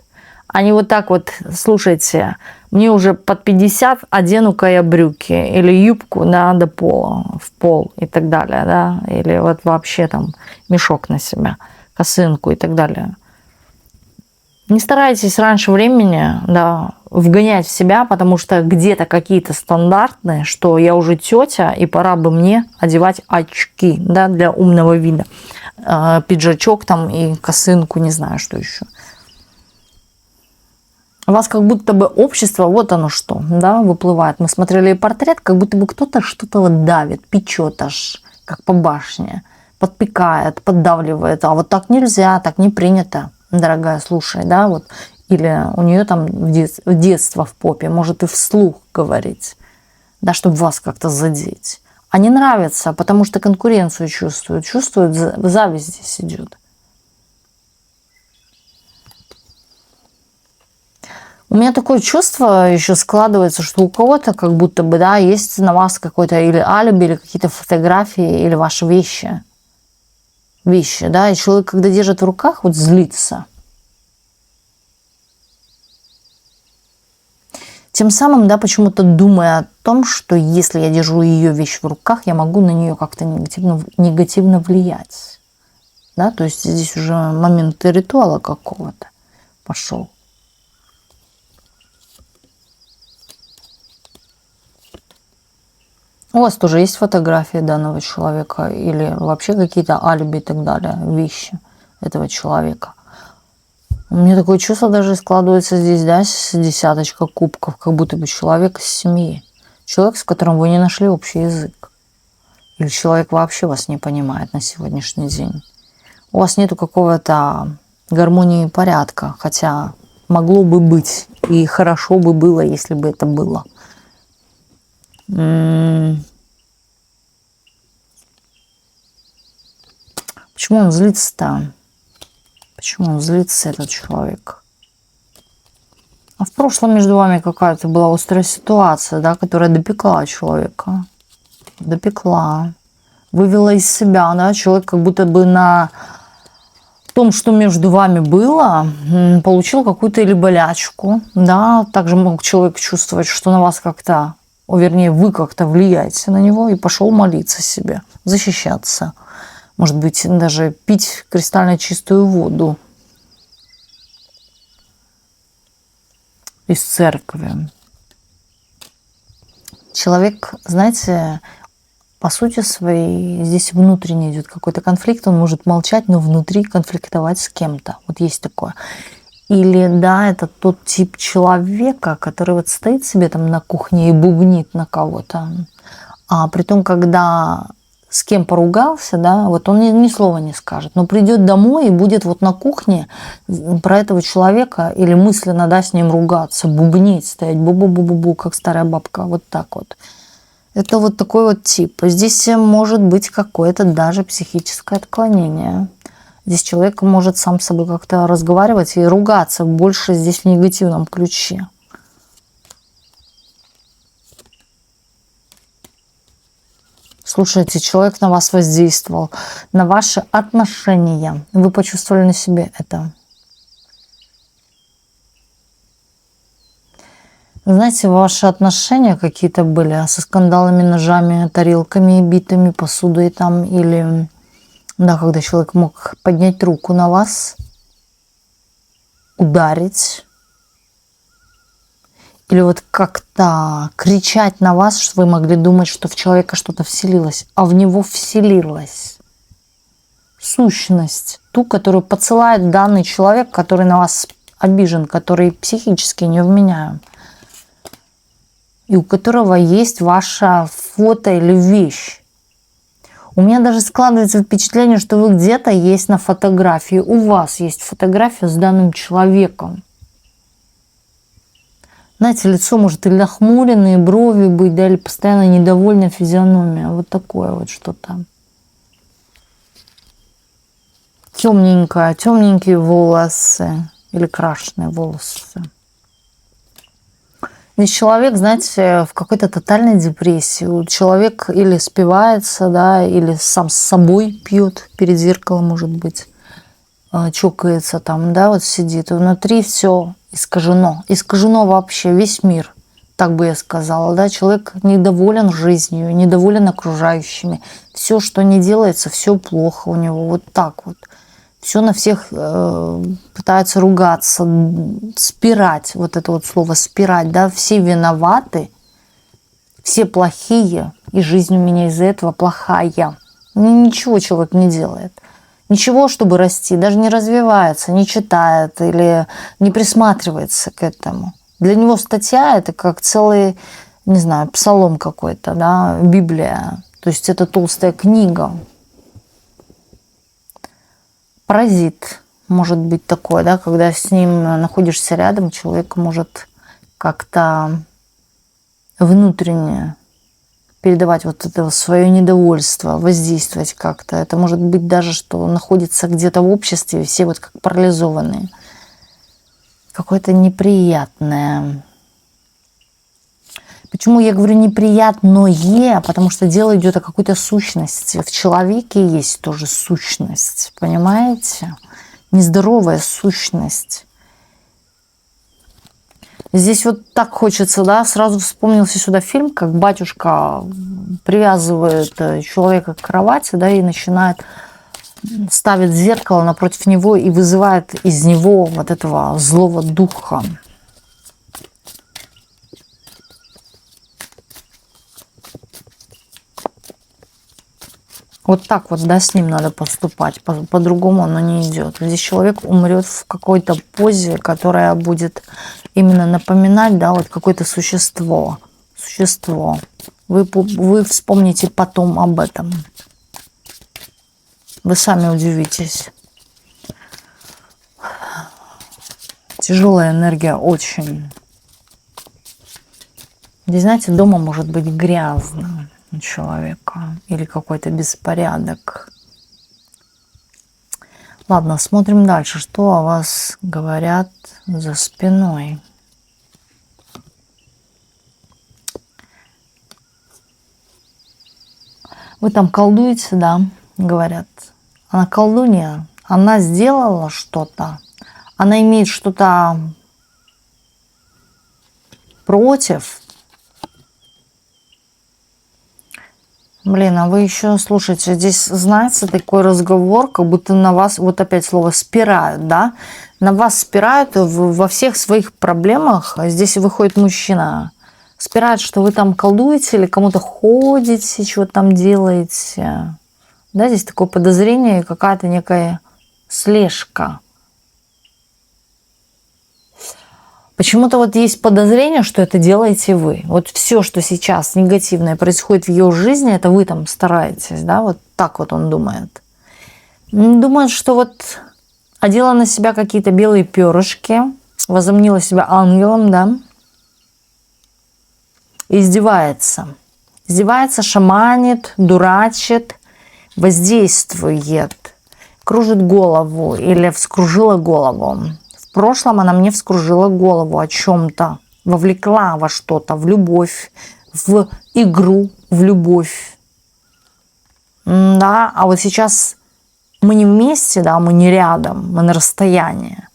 А не вот так вот, слушайте, мне уже под 50, одену-ка я брюки или юбку, да, до пола, в пол и так далее, да, или вот вообще там мешок на себя, косынку и так далее. Не старайтесь раньше времени, да, вгонять в себя, потому что где-то какие-то стандартные, что я уже тетя, и пора бы мне одевать очки, да, для умного вида. Пиджачок там и косынку, не знаю, что еще. У вас как будто бы общество, вот оно что, да, выплывает. Мы смотрели портрет, как будто бы кто-то что-то вот давит, печет аж, как по башне, подпекает, поддавливает. А вот так нельзя, так не принято. Дорогая, слушай, да, вот, или у нее там детство в попе, может и вслух говорить, да, чтобы вас как-то задеть. А не нравится, потому что конкуренцию чувствуют, зависть здесь идет. У меня такое чувство еще складывается, что у кого-то как будто бы, да, есть на вас какой-то или алиби, или какие-то фотографии, или ваши вещи, да, и человек, когда держит в руках, вот злится. Тем самым, да, почему-то думая о том, что если я держу ее вещь в руках, я могу на нее как-то негативно влиять. Да, то есть здесь уже момент ритуала какого-то пошел. У вас тоже есть фотографии данного человека или вообще какие-то алиби и так далее, вещи этого человека? У меня такое чувство даже складывается здесь, да, десяточка кубков, как будто бы человек из семьи. Человек, с которым вы не нашли общий язык. Или человек вообще вас не понимает на сегодняшний день. У вас нету какого-то гармонии и порядка, хотя могло бы быть. И хорошо бы было, если бы это было. Почему он злится-то? Почему он злится, этот человек? А в прошлом между вами какая-то была острая ситуация, да, которая допекла человека. Допекла. Вывела из себя, да, человек как будто бы на том, что между вами было, получил какую-то или болячку, да. Также мог человек чувствовать, что на вас как-то, вернее, вы как-то влияете на него, и пошел молиться себе, защищаться. Может быть, даже пить кристально чистую воду из церкви. Человек, знаете, по сути своей, здесь внутренне идет какой-то конфликт, он может молчать, но внутри конфликтовать с кем-то. Вот есть такое. Или, да, это тот тип человека, который вот стоит себе там на кухне и бубнит на кого-то. А при том, когда с кем поругался, да, вот он ни слова не скажет, но придет домой и будет вот на кухне про этого человека или мысленно, да, с ним ругаться, бубнить, стоять бу-бу-бу-бу-бу, как старая бабка, вот так вот. Это вот такой вот тип. Здесь может быть какое-то даже психическое отклонение. Здесь человек может сам с собой как-то разговаривать и ругаться, больше здесь в негативном ключе. Слушайте, человек на вас воздействовал, на ваши отношения. Вы почувствовали на себе это. Знаете, ваши отношения какие-то были со скандалами, ножами, тарелками, битыми, посудой там, или, да, когда человек мог поднять руку на вас, ударить, или вот как-то кричать на вас, что вы могли думать, что в человека что-то вселилось, а в него вселилась сущность, ту, которую подсылает данный человек, который на вас обижен, который психически невменяем, и у которого есть ваше фото или вещь. У меня даже складывается впечатление, что вы где-то есть на фотографии, у вас есть фотография с данным человеком. Знаете, лицо может или нахмуренные, брови быть, да, или постоянно недовольная физиономия. Вот такое вот что-то. Темненькое, темненькие волосы или крашеные волосы. Здесь человек, знаете, в какой-то тотальной депрессии. Человек или спивается, да, или сам с собой пьет перед зеркалом, может быть, чокается там, да, вот сидит. И внутри все искажено. Искажено вообще весь мир, так бы я сказала, да. Человек недоволен жизнью, недоволен окружающими. Все, что не делается, все плохо у него. Вот так вот. Все на всех пытаются ругаться, спирать, вот это вот слово спирать, да, все виноваты, все плохие, и жизнь у меня из-за этого плохая. Ничего человек не делает. Ничего, чтобы расти, даже не развивается, не читает или не присматривается к этому. Для него статья – это как целый, не знаю, псалом какой-то, да, Библия. То есть это толстая книга. Паразит может быть такой, да, когда с ним находишься рядом, человек может как-то внутренне передавать вот это свое недовольство, воздействовать как-то. Это может быть даже, что он находится где-то в обществе, все вот как парализованные. Какое-то неприятное. Почему я говорю неприятное? Потому что дело идет о какой-то сущности. В человеке есть тоже сущность, понимаете? Нездоровая сущность. Здесь вот так хочется, да, сразу вспомнился сюда фильм, как батюшка привязывает человека к кровати, да, и начинает, ставит зеркало напротив него и вызывает из него вот этого злого духа. Вот так вот, да, с ним надо поступать. По-другому оно не идет. Здесь человек умрет в какой-то позе, которая будет именно напоминать, да, вот какое-то существо. Существо. Вы вспомните потом об этом. Вы сами удивитесь. Тяжелая энергия очень. Здесь, знаете, дома может быть грязно у человека. Или какой-то беспорядок. Ладно, смотрим дальше. Что о вас говорят за спиной? Вы там колдуете, да, говорят. Она колдунья. Она сделала что-то. Она имеет что-то против. Блин, а вы еще, слушайте, здесь, знаете, такой разговор, как будто на вас, вот опять слово, спирают, да? На вас спирают во всех своих проблемах. Здесь выходит мужчина. Спирает, что вы там колдуете или кому-то ходите, чего там делаете. Да, здесь такое подозрение и какая-то некая слежка. Почему-то вот есть подозрение, что это делаете вы. Вот все, что сейчас негативное происходит в ее жизни, это вы там стараетесь, да, вот так вот он думает. Думает, что вот одела на себя какие-то белые перышки, возомнила себя ангелом, да, и издевается. Издевается, шаманит, дурачит, воздействует, кружит голову или вскружила голову. В прошлом она мне вскружила голову о чем-то, вовлекла во что-то, в любовь, в игру, в любовь. Да, а вот сейчас мы не вместе, да, мы не рядом, мы на расстоянии.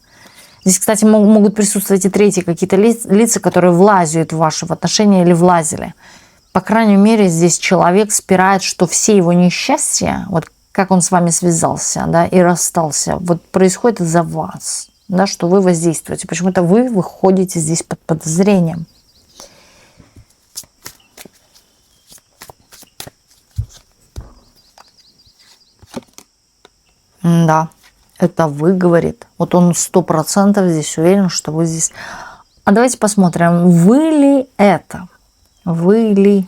Здесь, кстати, могут присутствовать и третьи какие-то лица, которые влазят в ваши отношения или влазили. По крайней мере, здесь человек спирает, что все его несчастья, вот как он с вами связался, да, и расстался, вот происходит из-за вас. Да, что вы воздействуете. Почему-то вы выходите здесь под подозрением. Да, это вы, говорит. Вот он 100% здесь уверен, что вы здесь. А давайте посмотрим, вы ли это? Вы ли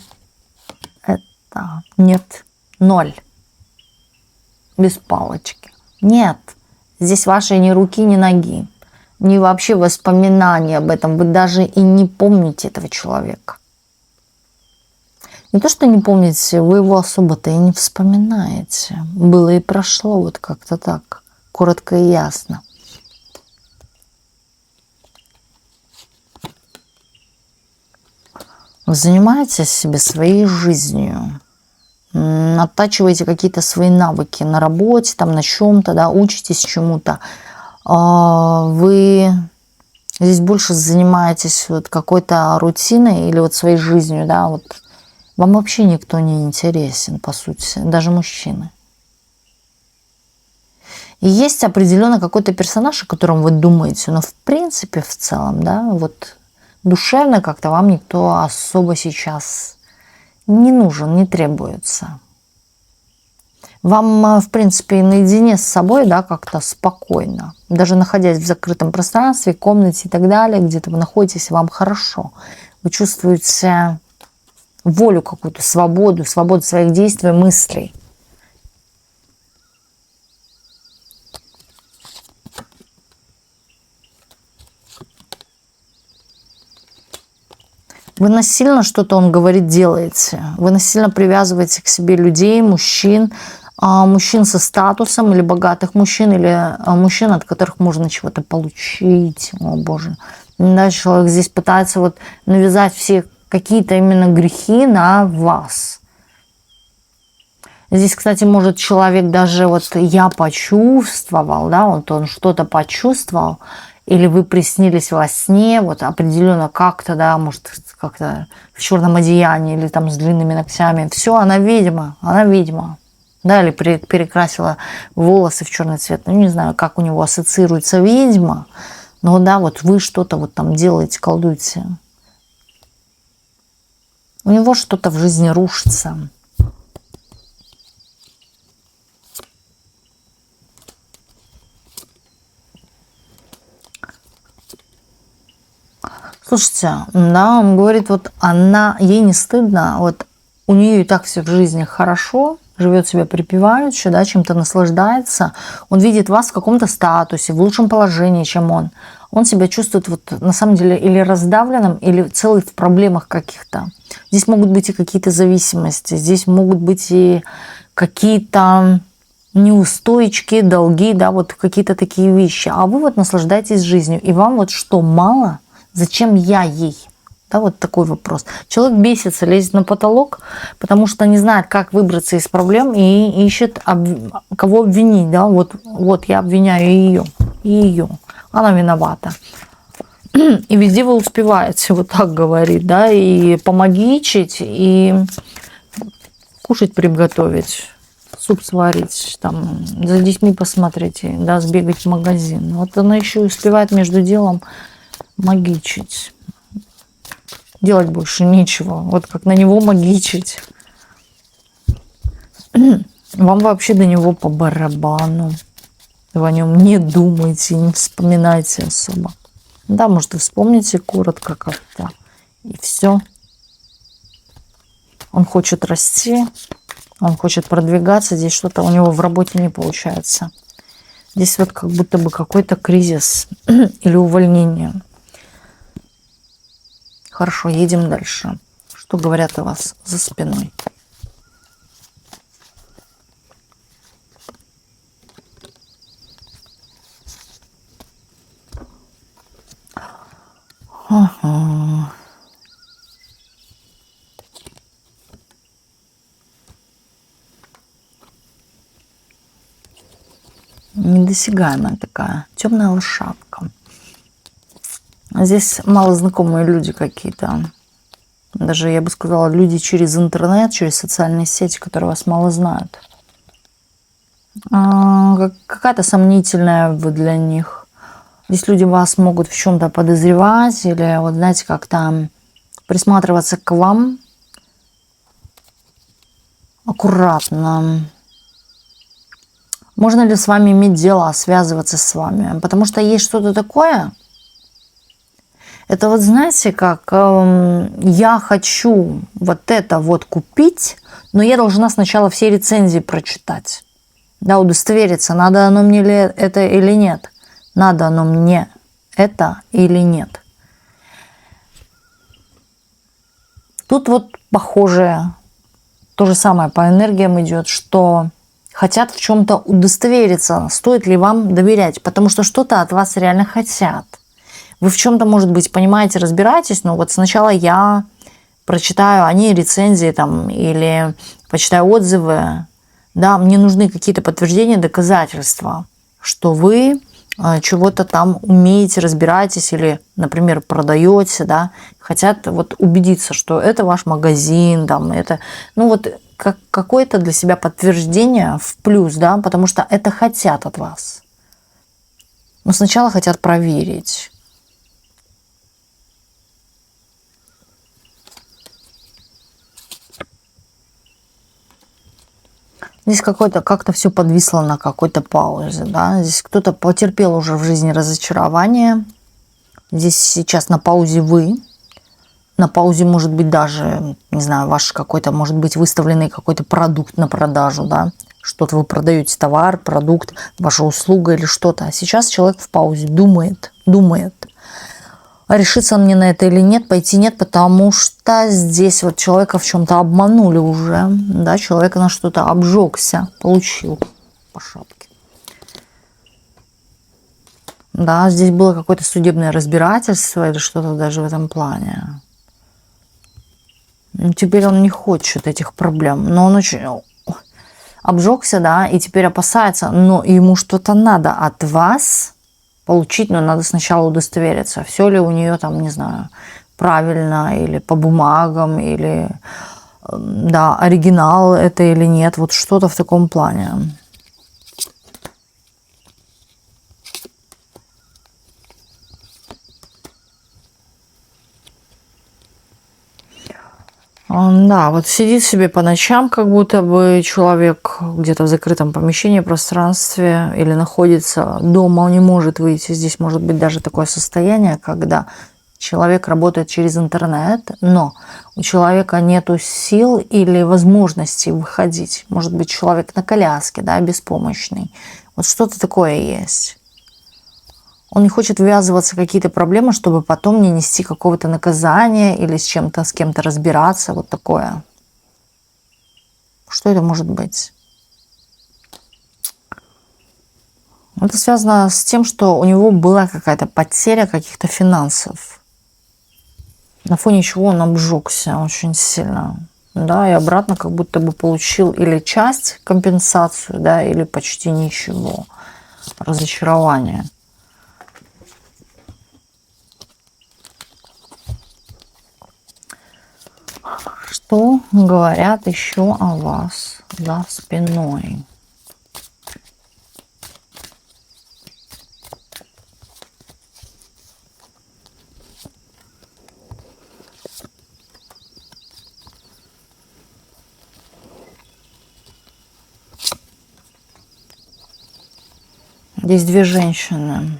это? Нет, 0. Без палочки. Нет. Здесь вашей ни руки, ни ноги, ни вообще воспоминаний об этом. Вы даже и не помните этого человека. Не то, что не помните, вы его особо-то и не вспоминаете. Было и прошло вот как-то так, коротко и ясно. Вы занимаетесь себе своей жизнью. Оттачиваете какие-то свои навыки на работе, там, на чем-то, да, учитесь чему-то. Вы здесь больше занимаетесь вот какой-то рутиной или вот своей жизнью, да, вот вам вообще никто не интересен, по сути, даже мужчины. И есть определенно какой-то персонаж, о котором вы думаете, но в принципе, в целом, да, вот душевно как-то вам никто особо сейчас не нужен, не требуется. Вам, в принципе, наедине с собой, да, как-то спокойно. Даже находясь в закрытом пространстве, комнате и так далее, где-то вы находитесь, вам хорошо. Вы чувствуете волю какую-то, свободу своих действий, мыслей. Вы насильно что-то, он говорит, делаете. Вы насильно привязываете к себе людей, мужчин со статусом, или богатых мужчин, или мужчин, от которых можно чего-то получить. О, Боже. Да, человек здесь пытается вот навязать все какие-то именно грехи на вас. Здесь, кстати, может человек даже вот я почувствовал, да, вот он что-то почувствовал, или вы приснились во сне, вот определенно как-то, да, может, как-то в черном одеянии или там с длинными ногтями. Все, она ведьма. Да, или перекрасила волосы в черный цвет. Ну, не знаю, как у него ассоциируется ведьма. Но да, вот вы что-то вот там делаете, колдуете. У него что-то в жизни рушится. Слушайте, да, он говорит, вот ей не стыдно, вот у нее и так все в жизни хорошо, живет себя припеваючи, да, чем-то наслаждается. Он видит вас в каком-то статусе, в лучшем положении, чем он. Он себя чувствует вот на самом деле или раздавленным, или целый в проблемах каких-то. Здесь могут быть и какие-то зависимости, здесь могут быть и какие-то неустойки, долги, да, вот какие-то такие вещи. А вы вот наслаждаетесь жизнью, и вам вот что, мало? Зачем я ей? Да, вот такой вопрос. Человек бесится, лезет на потолок, потому что не знает, как выбраться из проблем и ищет, кого обвинить. Да? Вот я обвиняю ее. Она виновата. И везде вы успеваете, вот так говорит, да, и помогичить, и кушать приготовить, суп сварить, там, за детьми посмотреть, да, сбегать в магазин. Вот она еще успевает между делом магичить. Делать больше нечего. Вот как на него магичить. Вам вообще до него по барабану. Вы о нем не думайте, не вспоминайте особо. Да, может, вы вспомните коротко как-то. И все. Он хочет расти. Он хочет продвигаться. Здесь что-то у него в работе не получается. Здесь вот как будто бы какой-то кризис или увольнение. Хорошо, едем дальше. Что говорят о вас за спиной? Ага. Недосягаемая такая темная лошадка. Здесь малознакомые люди какие-то. Даже, я бы сказала, люди через интернет, через социальные сети, которые вас мало знают. Какая-то сомнительная вы для них. Здесь люди вас могут в чем-то подозревать или, вот знаете, как-то присматриваться к вам аккуратно. Можно ли с вами иметь дело, связываться с вами? Потому что есть что-то такое. Это вот знаете, как я хочу вот это вот купить, но я должна сначала все рецензии прочитать. Да, удостовериться, надо оно мне ли это или нет. Надо оно мне это или нет. Тут вот похоже, то же самое по энергиям идет, что хотят в чем-то удостовериться, стоит ли вам доверять, потому что что-то от вас реально хотят. Вы в чем-то, может быть, понимаете, разбираетесь, но вот сначала я прочитаю о ней рецензии там, или почитаю отзывы. Да, мне нужны какие-то подтверждения, доказательства, что вы чего-то там умеете, разбираетесь или, например, продаете, да, хотят вот убедиться, что это ваш магазин, там, это, ну вот как какое-то для себя подтверждение в плюс, да, потому что это хотят от вас. Но сначала хотят проверить. Здесь как-то все подвисло на какой-то паузе, да. Здесь кто-то потерпел уже в жизни разочарование. Здесь сейчас на паузе вы. На паузе может быть даже, не знаю, ваш какой-то, может быть, выставленный какой-то продукт на продажу, да. Что-то вы продаете, товар, продукт, ваша услуга или что-то. А сейчас человек в паузе думает. А решится он мне на это или нет, пойти нет, потому что здесь вот человека в чем-то обманули уже, да, человек на что-то обжегся, получил по шапке. Да, здесь было какое-то судебное разбирательство или что-то даже в этом плане. Теперь он не хочет этих проблем, но он очень обжегся, да, и теперь опасается, но ему что-то надо от вас получить, но надо сначала удостовериться, все ли у нее там, не знаю, правильно, или по бумагам, или, да, оригинал это или нет, вот что-то в таком плане. Да, вот сидит себе по ночам, как будто бы человек где-то в закрытом помещении, пространстве, или находится дома, он не может выйти. Здесь может быть даже такое состояние, когда Человек работает через интернет, но у человека нету сил или возможности выходить. Может быть, человек на коляске, да, беспомощный. Вот что-то такое есть. Он не хочет ввязываться в какие-то проблемы, чтобы потом не нести какого-то наказания или с кем-то разбираться. Вот такое. Что это может быть? Это связано с тем, что у него была какая-то потеря каких-то финансов. На фоне чего он обжегся очень сильно. Да, и обратно как будто бы получил или часть компенсацию, да, или почти ничего. Разочарование. Что говорят еще о вас за спиной? Здесь две женщины.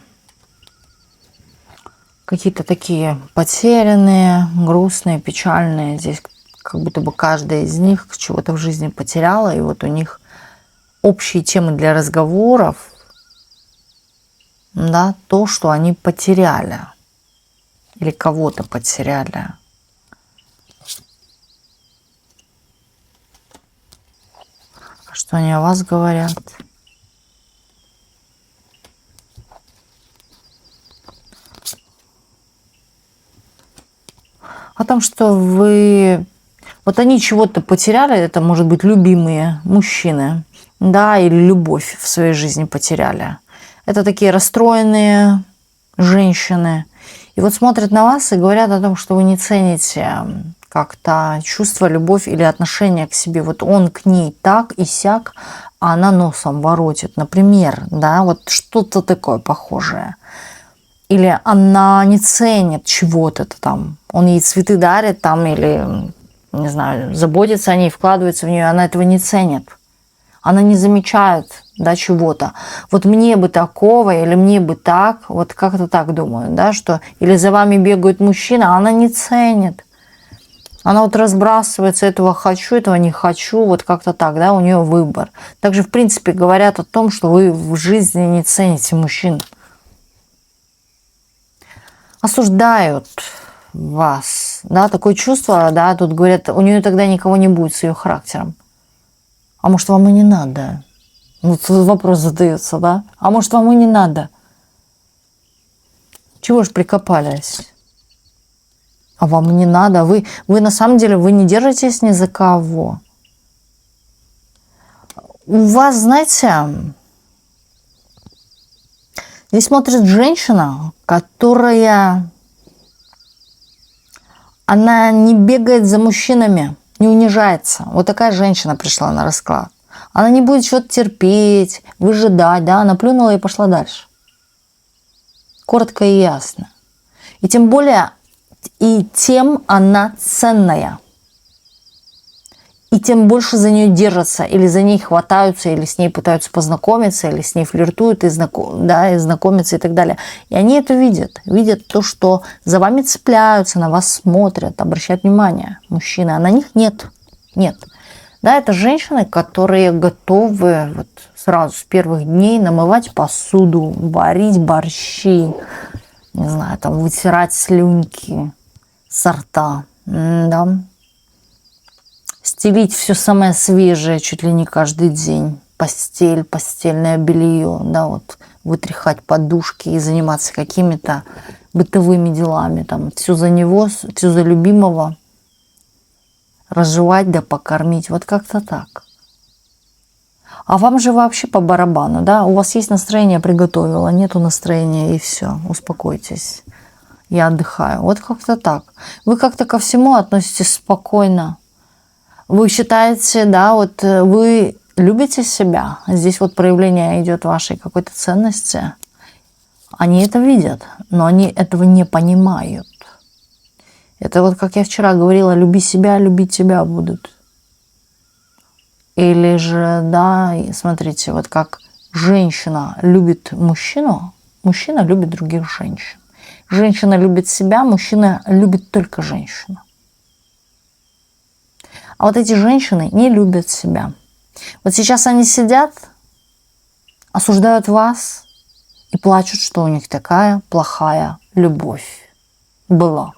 Какие-то такие потерянные, грустные, печальные. Здесь как будто бы каждая из них чего-то в жизни потеряла. И вот у них общие темы для разговоров. Да, то, что они потеряли. Или кого-то потеряли. Что они о вас говорят? О том, что вы... Вот они чего-то потеряли, это может быть любимые мужчины, да, или любовь в своей жизни потеряли. Это такие расстроенные женщины. И вот смотрят на вас и говорят о том, что вы не цените как-то чувство, любовь или отношение к себе. Вот он к ней так и сяк, а она носом воротит. Например, да, вот что-то такое похожее. Или она не ценит чего-то там. Он ей цветы дарит там или, не знаю, заботится о ней, вкладывается в нее. Она этого не ценит. Она не замечает, да, чего-то. Вот мне бы такого или мне бы так. Вот как-то так думаю, да, что или за вами бегает мужчина, а она не ценит. Она вот разбрасывается, этого хочу, этого не хочу, вот как-то так, да, у нее выбор. Также, в принципе, говорят о том, что вы в жизни не цените мужчин. Осуждают вас, да, такое чувство, да, тут говорят, у нее тогда никого не будет с ее характером. А может, вам и не надо? Вот вопрос задается, да? А может, вам и не надо? Чего ж прикопались? А вам и не надо. Вы на самом деле, вы не держитесь ни за кого. У вас, знаете, здесь смотрит женщина, которая, она не бегает за мужчинами, не унижается. Вот такая женщина пришла на расклад. Она не будет что-то терпеть, выжидать, да, она плюнула и пошла дальше. Коротко и ясно. И тем более, и тем она ценная. И тем больше за нее держатся, или за ней хватаются, или с ней пытаются познакомиться, или с ней флиртуют, и знакомятся и так далее. И они это видят. Видят то, что за вами цепляются, на вас смотрят, обращают внимание мужчины. А на них нет. Нет. Да, это женщины, которые готовы вот сразу с первых дней намывать посуду, варить борщи, не знаю, там вытирать слюнки со рта, да. Стелить все самое свежее чуть ли не каждый день. Постель, постельное белье, да, вот вытряхать подушки и заниматься какими-то бытовыми делами. Там все за него, все за любимого. Разжевать да покормить. Вот как-то так. А вам же вообще по барабану, да? У вас есть настроение, приготовила, нету настроения и все, успокойтесь. Я отдыхаю. Вот как-то так. Вы как-то ко всему относитесь спокойно. Вы считаете, да, вот вы любите себя. Здесь вот проявление идет вашей какой-то ценности. Они это видят, но они этого не понимают. Это вот, как я вчера говорила, люби себя, любить тебя будут. Или же, да, смотрите, вот как женщина любит мужчину, мужчина любит других женщин. Женщина любит себя, мужчина любит только женщину. А вот эти женщины не любят себя. Вот сейчас они сидят, осуждают вас и плачут, что у них такая плохая любовь была.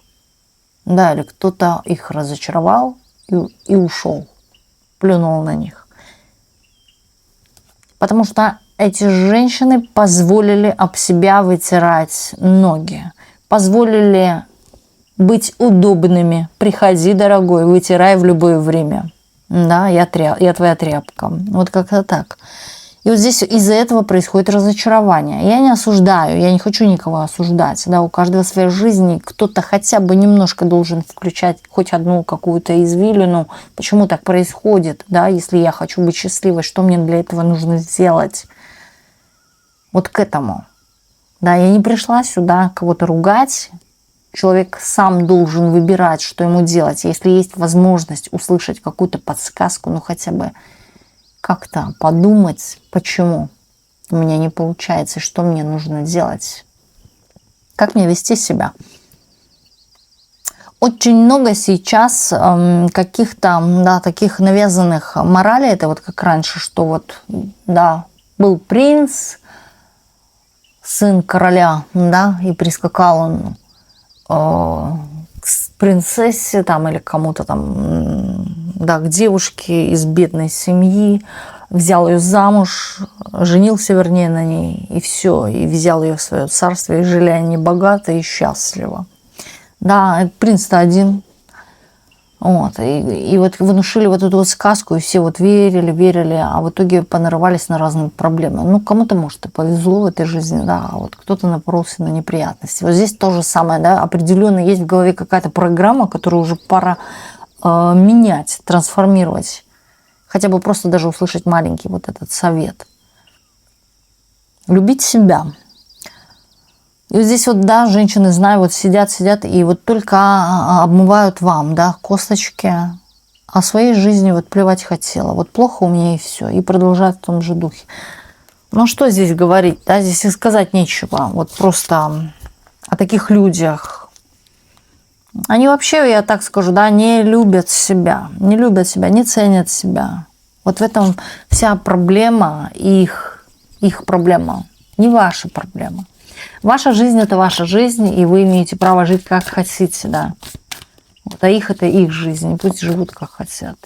Да, или кто-то их разочаровал и ушел, плюнул на них. Потому что эти женщины позволили об себя вытирать ноги, позволили быть удобными. Приходи, дорогой, вытирай в любое время. Да, я твоя тряпка. Вот как-то так. И вот здесь из-за этого происходит разочарование. Я не осуждаю, я не хочу никого осуждать. Да, у каждого своей жизни кто-то хотя бы немножко должен включать хоть одну какую-то извилину. Почему так происходит? Да, если я хочу быть счастливой, что мне для этого нужно сделать? Вот к этому. Да, я не пришла сюда кого-то ругать. Человек сам должен выбирать, что ему делать. Если есть возможность услышать какую-то подсказку, ну хотя бы как-то подумать, почему у меня не получается, что мне нужно делать, как мне вести себя. Очень много сейчас каких-то, да, таких навязанных моралей, это вот как раньше, что вот, да, был принц, сын короля, да, и прискакал он к принцессе там или кому-то там, да, к девушке из бедной семьи, взял ее замуж, женился, вернее, на ней, и все, и взял ее в свое царство, и жили они богато и счастливо. Да, принц-то один. Вот, и вот внушили вот эту вот сказку, и все вот верили, а в итоге понарывались на разные проблемы. Ну, кому-то, может, и повезло в этой жизни, да, а вот кто-то напоролся на неприятности. Вот здесь то же самое, да, определенно есть в голове какая-то программа, которую уже пора менять, трансформировать. Хотя бы просто даже услышать маленький вот этот совет. Любить себя. И вот здесь вот, да, женщины, знаю, вот сидят, и вот только обмывают вам, да, косточки, а своей жизни вот плевать хотела. Вот плохо у меня и все. И продолжают в том же духе. Ну, что здесь говорить, да, здесь и сказать нечего. Вот просто о таких людях. Они вообще, я так скажу, да, не любят себя, не ценят себя. Вот в этом вся проблема, их проблема, не ваша проблема. Ваша жизнь – это ваша жизнь, и вы имеете право жить как хотите, да. Вот, а их – это их жизнь, и пусть живут как хотят.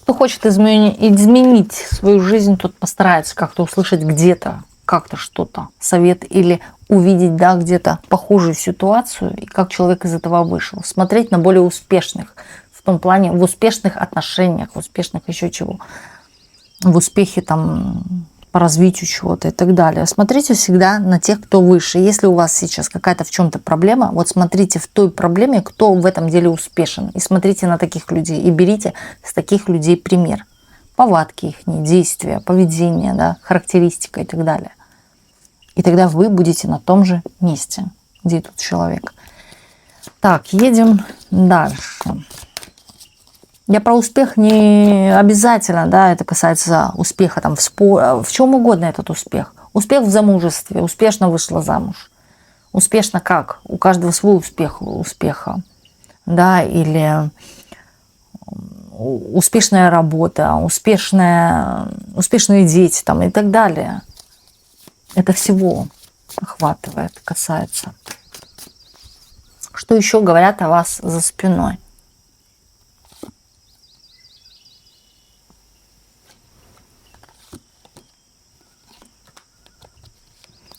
Кто хочет изменить свою жизнь, тот постарается как-то услышать где-то, как-то что-то, совет или увидеть, да, где-то похожую ситуацию, и как человек из этого вышел. Смотреть на более успешных, в том плане, в успешных отношениях, в успешных еще чего. В успехе там по развитию чего-то и так далее. Смотрите всегда на тех, кто выше. Если у вас сейчас какая-то в чем-то проблема, вот смотрите в той проблеме, кто в этом деле успешен. И смотрите на таких людей. И берите с таких людей пример. Повадки их, действия, поведение, да, характеристика и так далее. И тогда вы будете на том же месте, где этот человек. Так, едем дальше. Я про успех не обязательно, да, это касается успеха там в споре, в чем угодно этот успех. Успех в замужестве, успешно вышла замуж. Успешно как? У каждого свой успеха, да, или успешная работа, успешные дети там и так далее. Это всего охватывает, касается. Что еще говорят о вас за спиной?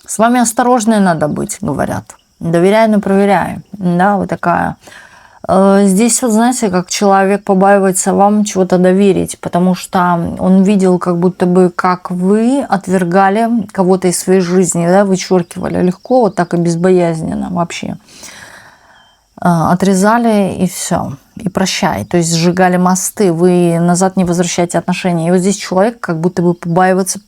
С вами осторожной надо быть, говорят. Доверяй, но проверяй. Да, вот такая. Здесь, вот знаете, как человек побаивается вам чего-то доверить, потому что он видел, как будто бы, как вы отвергали кого-то из своей жизни, да, вычеркивали легко, вот так и безбоязненно вообще. Отрезали и все, и прощай. То есть сжигали мосты, вы назад не возвращаете отношения. И вот здесь человек как будто бы побаивается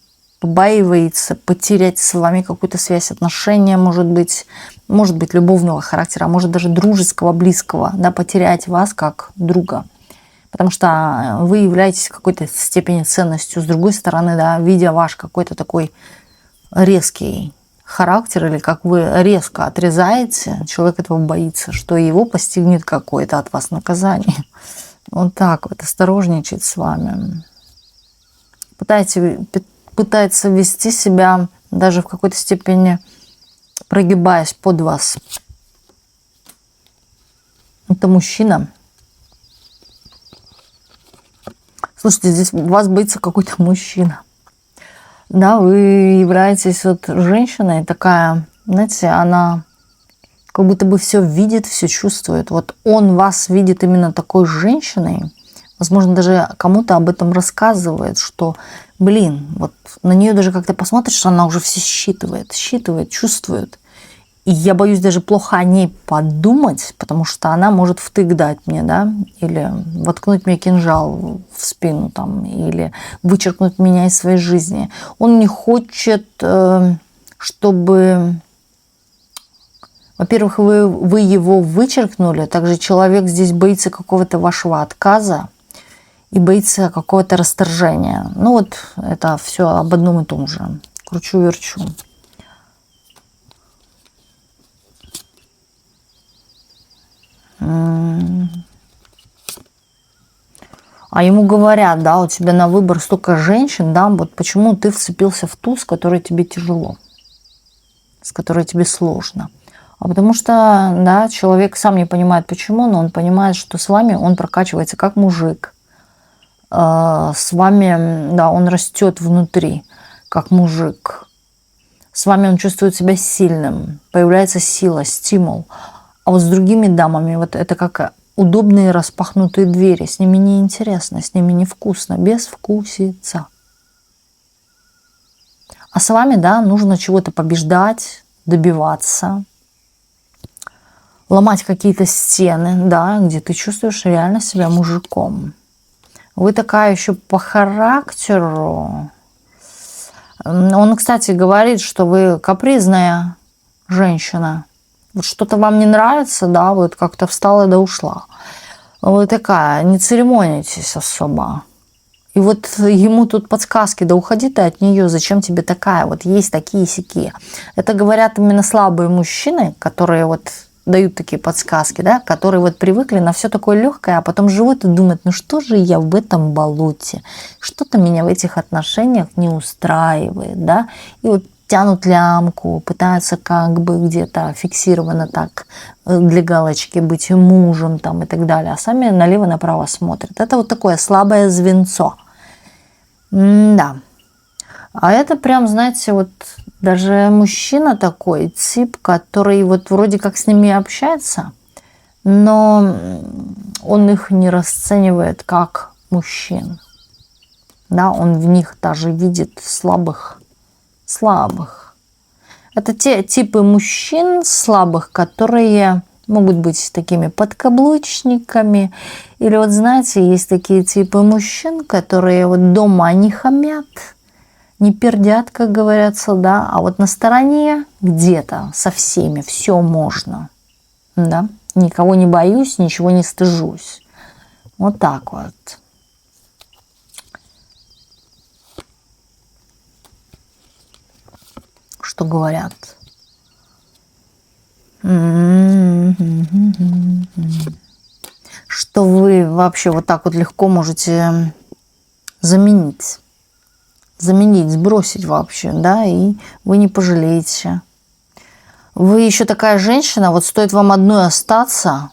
потерять с вами какую-то связь, отношения, может быть любовного характера, а может даже дружеского, близкого, да, потерять вас как друга. потому что вы являетесь в какой-то степени ценностью. С другой стороны, да, видя ваш какой-то такой резкий характер, или как вы резко отрезаете, человек этого боится, что его постигнет какое-то от вас наказание. Вот так вот, осторожничать с вами. Пытается вести себя даже в какой-то степени прогибаясь под вас. Это мужчина. Слушайте, здесь вас боится какой-то мужчина. Да, вы являетесь вот женщиной такая, знаете, она как будто бы все видит, все чувствует. Вот он вас видит именно такой женщиной. Возможно, даже кому-то об этом рассказывает, что, блин, вот на нее даже как-то посмотришь, что она уже все считывает, чувствует. И я боюсь даже плохо о ней подумать, потому что она может втык дать мне, да, или воткнуть мне кинжал в спину, там, или вычеркнуть меня из своей жизни. Он не хочет, чтобы... Во-первых, вы его вычеркнули, также человек здесь боится какого-то вашего отказа и боится какого-то расторжения. Ну вот это все об одном и том же. Кручу-верчу. А ему говорят, да, у тебя на выбор столько женщин, да, вот почему ты вцепился в ту, с которой тебе тяжело, с которой тебе сложно. А потому что, да, человек сам не понимает почему, но он понимает, что с вами он прокачивается как мужик. С вами, да, он растет внутри, как мужик. С вами он чувствует себя сильным, появляется сила, стимул. А вот с другими дамами вот это как удобные распахнутые двери. С ними неинтересно, с ними невкусно, безвкусица. А с вами, да, нужно чего-то побеждать, добиваться, ломать какие-то стены, да, где ты чувствуешь реально себя мужиком. Вы такая еще по характеру. Он, кстати, говорит, что вы капризная женщина. Вот что-то вам не нравится, да, вот как-то встала да ушла. Вы такая, не церемонитесь особо. И вот ему тут подсказки, да уходи ты от нее, зачем тебе такая, вот есть такие-сякие. Это говорят именно слабые мужчины, которые вот дают такие подсказки, да, которые вот привыкли на все такое легкое, а потом живут и думают, ну что же я в этом болоте, что-то меня в этих отношениях не устраивает, да, и вот тянут лямку, пытаются как бы где-то фиксированно так для галочки быть мужем там и так далее, а сами налево-направо смотрят. Это вот такое слабое звенцо. Да. А это прям, знаете, вот даже мужчина такой, тип, который вот вроде как с ними общается, но он их не расценивает как мужчин. Да, он в них даже видит слабых. Это те типы мужчин слабых, которые могут быть такими подкаблучниками. Или вот знаете, есть такие типы мужчин, которые вот дома они хамят, не пердят, как говорятся, да, а вот на стороне где-то со всеми все можно, да, никого не боюсь, ничего не стыжусь. Вот так вот. Что говорят? Что вы вообще вот так вот легко можете заменить, сбросить вообще, да, и вы не пожалеете. Вы еще такая женщина, вот стоит вам одной остаться,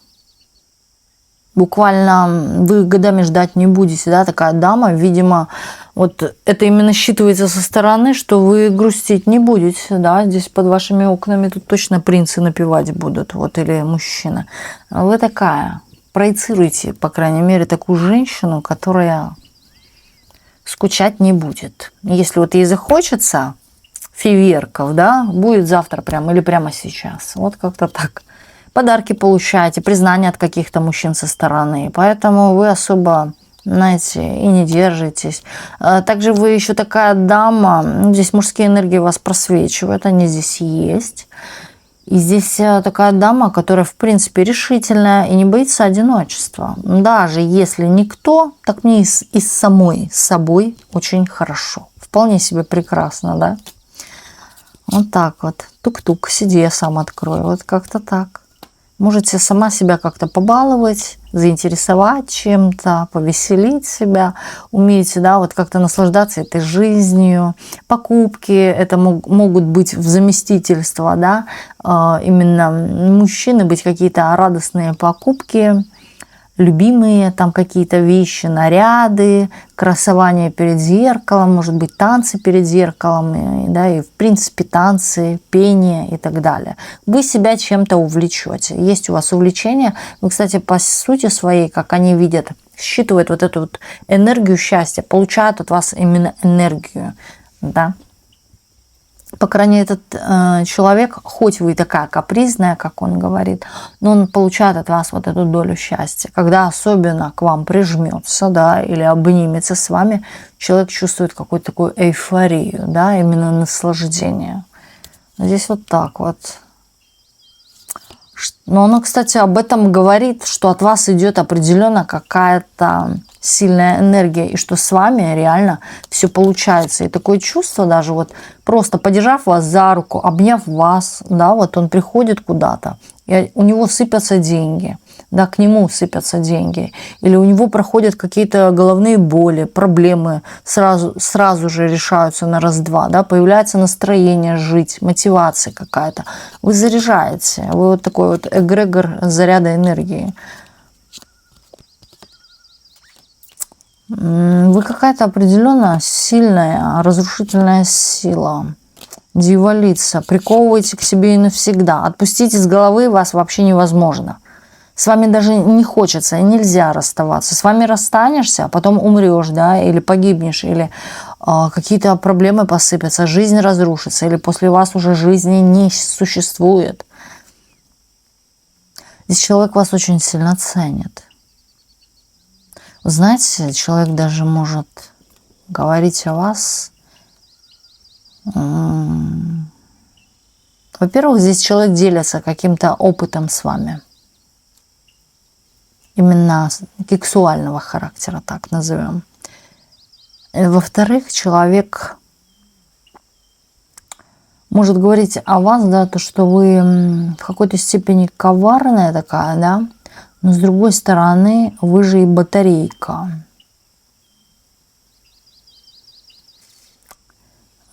буквально вы годами ждать не будете, да, такая дама, видимо, вот это именно считывается со стороны, что вы грустить не будете, да, здесь под вашими окнами тут точно принцы напевать будут, вот, или мужчина. Вы такая, проецируйте, по крайней мере, такую женщину, которая скучать не будет. Если вот ей захочется фейерверков, да, будет завтра прямо или прямо сейчас, вот как-то так. Подарки получаете, признание от каких-то мужчин со стороны. Поэтому вы особо, знаете, и не держитесь. Также вы еще такая дама, здесь мужские энергии вас просвечивают, они здесь есть. И здесь такая дама, которая, в принципе, решительная и не боится одиночества. Даже если никто, так мне и с самой собой очень хорошо. Вполне себе прекрасно, да? Вот так вот. Тук-тук, сиди, я сам открою. Вот как-то так. Можете сама себя как-то побаловать, заинтересовать чем-то, повеселить себя. Умеете, да, вот как-то наслаждаться этой жизнью. Покупки, это могут быть в заместительство, да, именно мужчины, быть какие-то радостные покупки, любимые там какие-то вещи, наряды, красование перед зеркалом, может быть, танцы перед зеркалом, да, и в принципе танцы, пение и так далее. Вы себя чем-то увлечете. Есть у вас увлечение. Вы, кстати, по сути своей, как они видят, считывают вот эту вот энергию счастья, получают от вас именно энергию, да. По крайней мере, этот человек, хоть вы такая капризная, как он говорит, но он получает от вас вот эту долю счастья. Когда особенно к вам прижмется, да, или обнимется с вами, человек чувствует какую-то такую эйфорию, да, именно наслаждение. Здесь вот так вот. Но оно, кстати, об этом говорит, что от вас идет определенно какая-то сильная энергия, и что с вами реально все получается. И такое чувство, даже вот просто подержав вас за руку, обняв вас, да, вот он приходит куда-то, и у него сыпятся деньги, да, к нему сыпятся деньги, или у него проходят какие-то головные боли, проблемы сразу же решаются на раз-два, да, появляется настроение жить, мотивация какая-то. Вы заряжаете, вы вот такой вот эгрегор заряда энергии. Вы какая-то определенно сильная, разрушительная сила. Дьяволица. Приковываете к себе и навсегда. Отпустить из головы вас вообще невозможно. С вами даже не хочется, нельзя расставаться. С вами расстанешься, а потом умрешь, да, или погибнешь, или какие-то проблемы посыпятся, жизнь разрушится, или после вас уже жизни не существует. Здесь человек вас очень сильно ценит. Знаете, человек даже может говорить о вас. Во-первых, здесь человек делится каким-то опытом с вами. Именно сексуального характера, так назовем. Во-вторых, человек может говорить о вас, да, то, что вы в какой-то степени коварная такая, да, но с другой стороны, вы же и батарейка.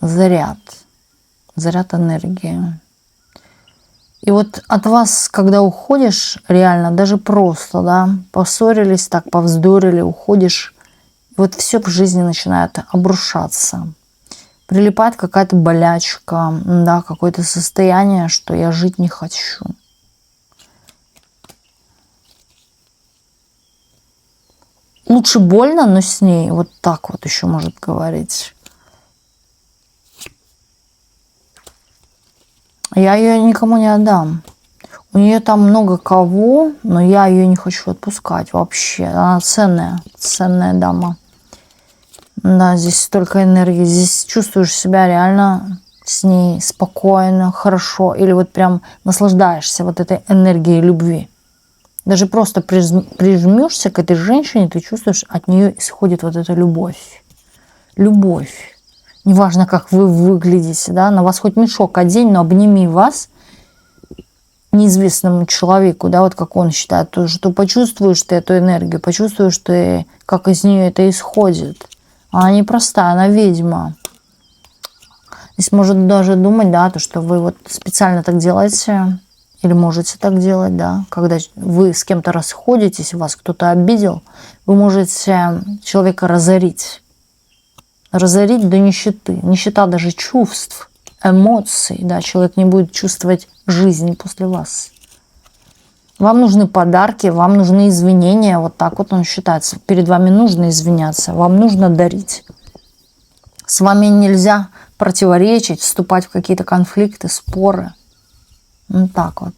Заряд энергии. И вот от вас, когда уходишь, реально, даже просто, да, поссорились, так повздорили, уходишь, вот все в жизни начинает обрушаться. Прилипает какая-то болячка, да, какое-то состояние, что я жить не хочу. Лучше больно, но с ней вот так вот еще может говорить. Я ее никому не отдам. У нее там много кого, но я ее не хочу отпускать вообще. Она ценная дама. Да, здесь столько энергии. Здесь чувствуешь себя реально с ней спокойно, хорошо. Или вот прям наслаждаешься вот этой энергией любви. Даже просто прижмешься к этой женщине, ты чувствуешь, от нее исходит вот эта любовь. Любовь. Неважно, как вы выглядите, да, на вас хоть мешок одень, но обними вас неизвестному человеку, да, вот как он считает, то, что почувствуешь ты эту энергию, почувствуешь ты, как из нее это исходит. Она непростая, она ведьма. Здесь может даже думать, да, то, что вы вот специально так делаете, или можете так делать, да, когда вы с кем-то расходитесь, вас кто-то обидел, вы можете человека разорить. Разорить до нищеты. Нищета даже чувств, эмоций, да, человек не будет чувствовать жизнь после вас. Вам нужны подарки, вам нужны извинения, вот так вот он считается. Перед вами нужно извиняться, вам нужно дарить. С вами нельзя противоречить, вступать в какие-то конфликты, споры. Вот так вот.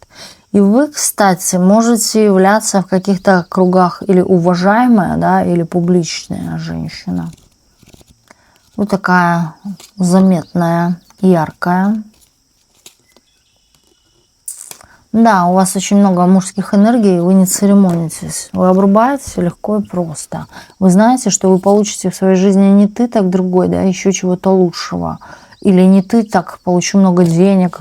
И вы, кстати, можете являться в каких-то кругах или уважаемая, да, или публичная женщина. Вот такая заметная, яркая. Да, у вас очень много мужских энергий, вы не церемонитесь. Вы обрубаете легко и просто. Вы знаете, что вы получите в своей жизни не ты, так другой, да, еще чего-то лучшего. Или не ты, так получу много денег,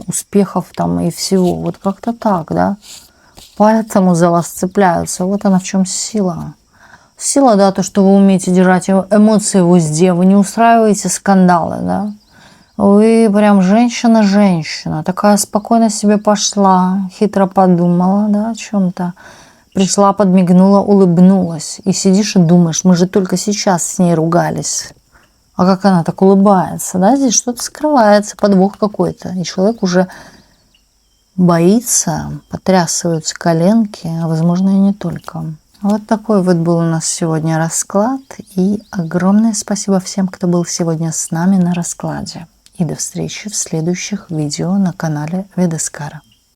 успехов там и всего. Вот как-то так, да. Поэтому за вас цепляются. Вот она в чем сила. Сила, да, то, что вы умеете держать эмоции в узде, вы не устраиваете скандалы, да. Вы прям женщина-женщина, такая спокойно себе пошла, хитро подумала, да, о чем-то. Пришла, подмигнула, улыбнулась. И сидишь и думаешь, мы же только сейчас с ней ругались. А как она так улыбается, да, здесь что-то скрывается, подвох какой-то. И человек уже боится, потрясываются коленки, а возможно и не только. Вот такой вот был у нас сегодня расклад. И огромное спасибо всем, кто был сегодня с нами на раскладе. И до встречи в следующих видео на канале Ведескара.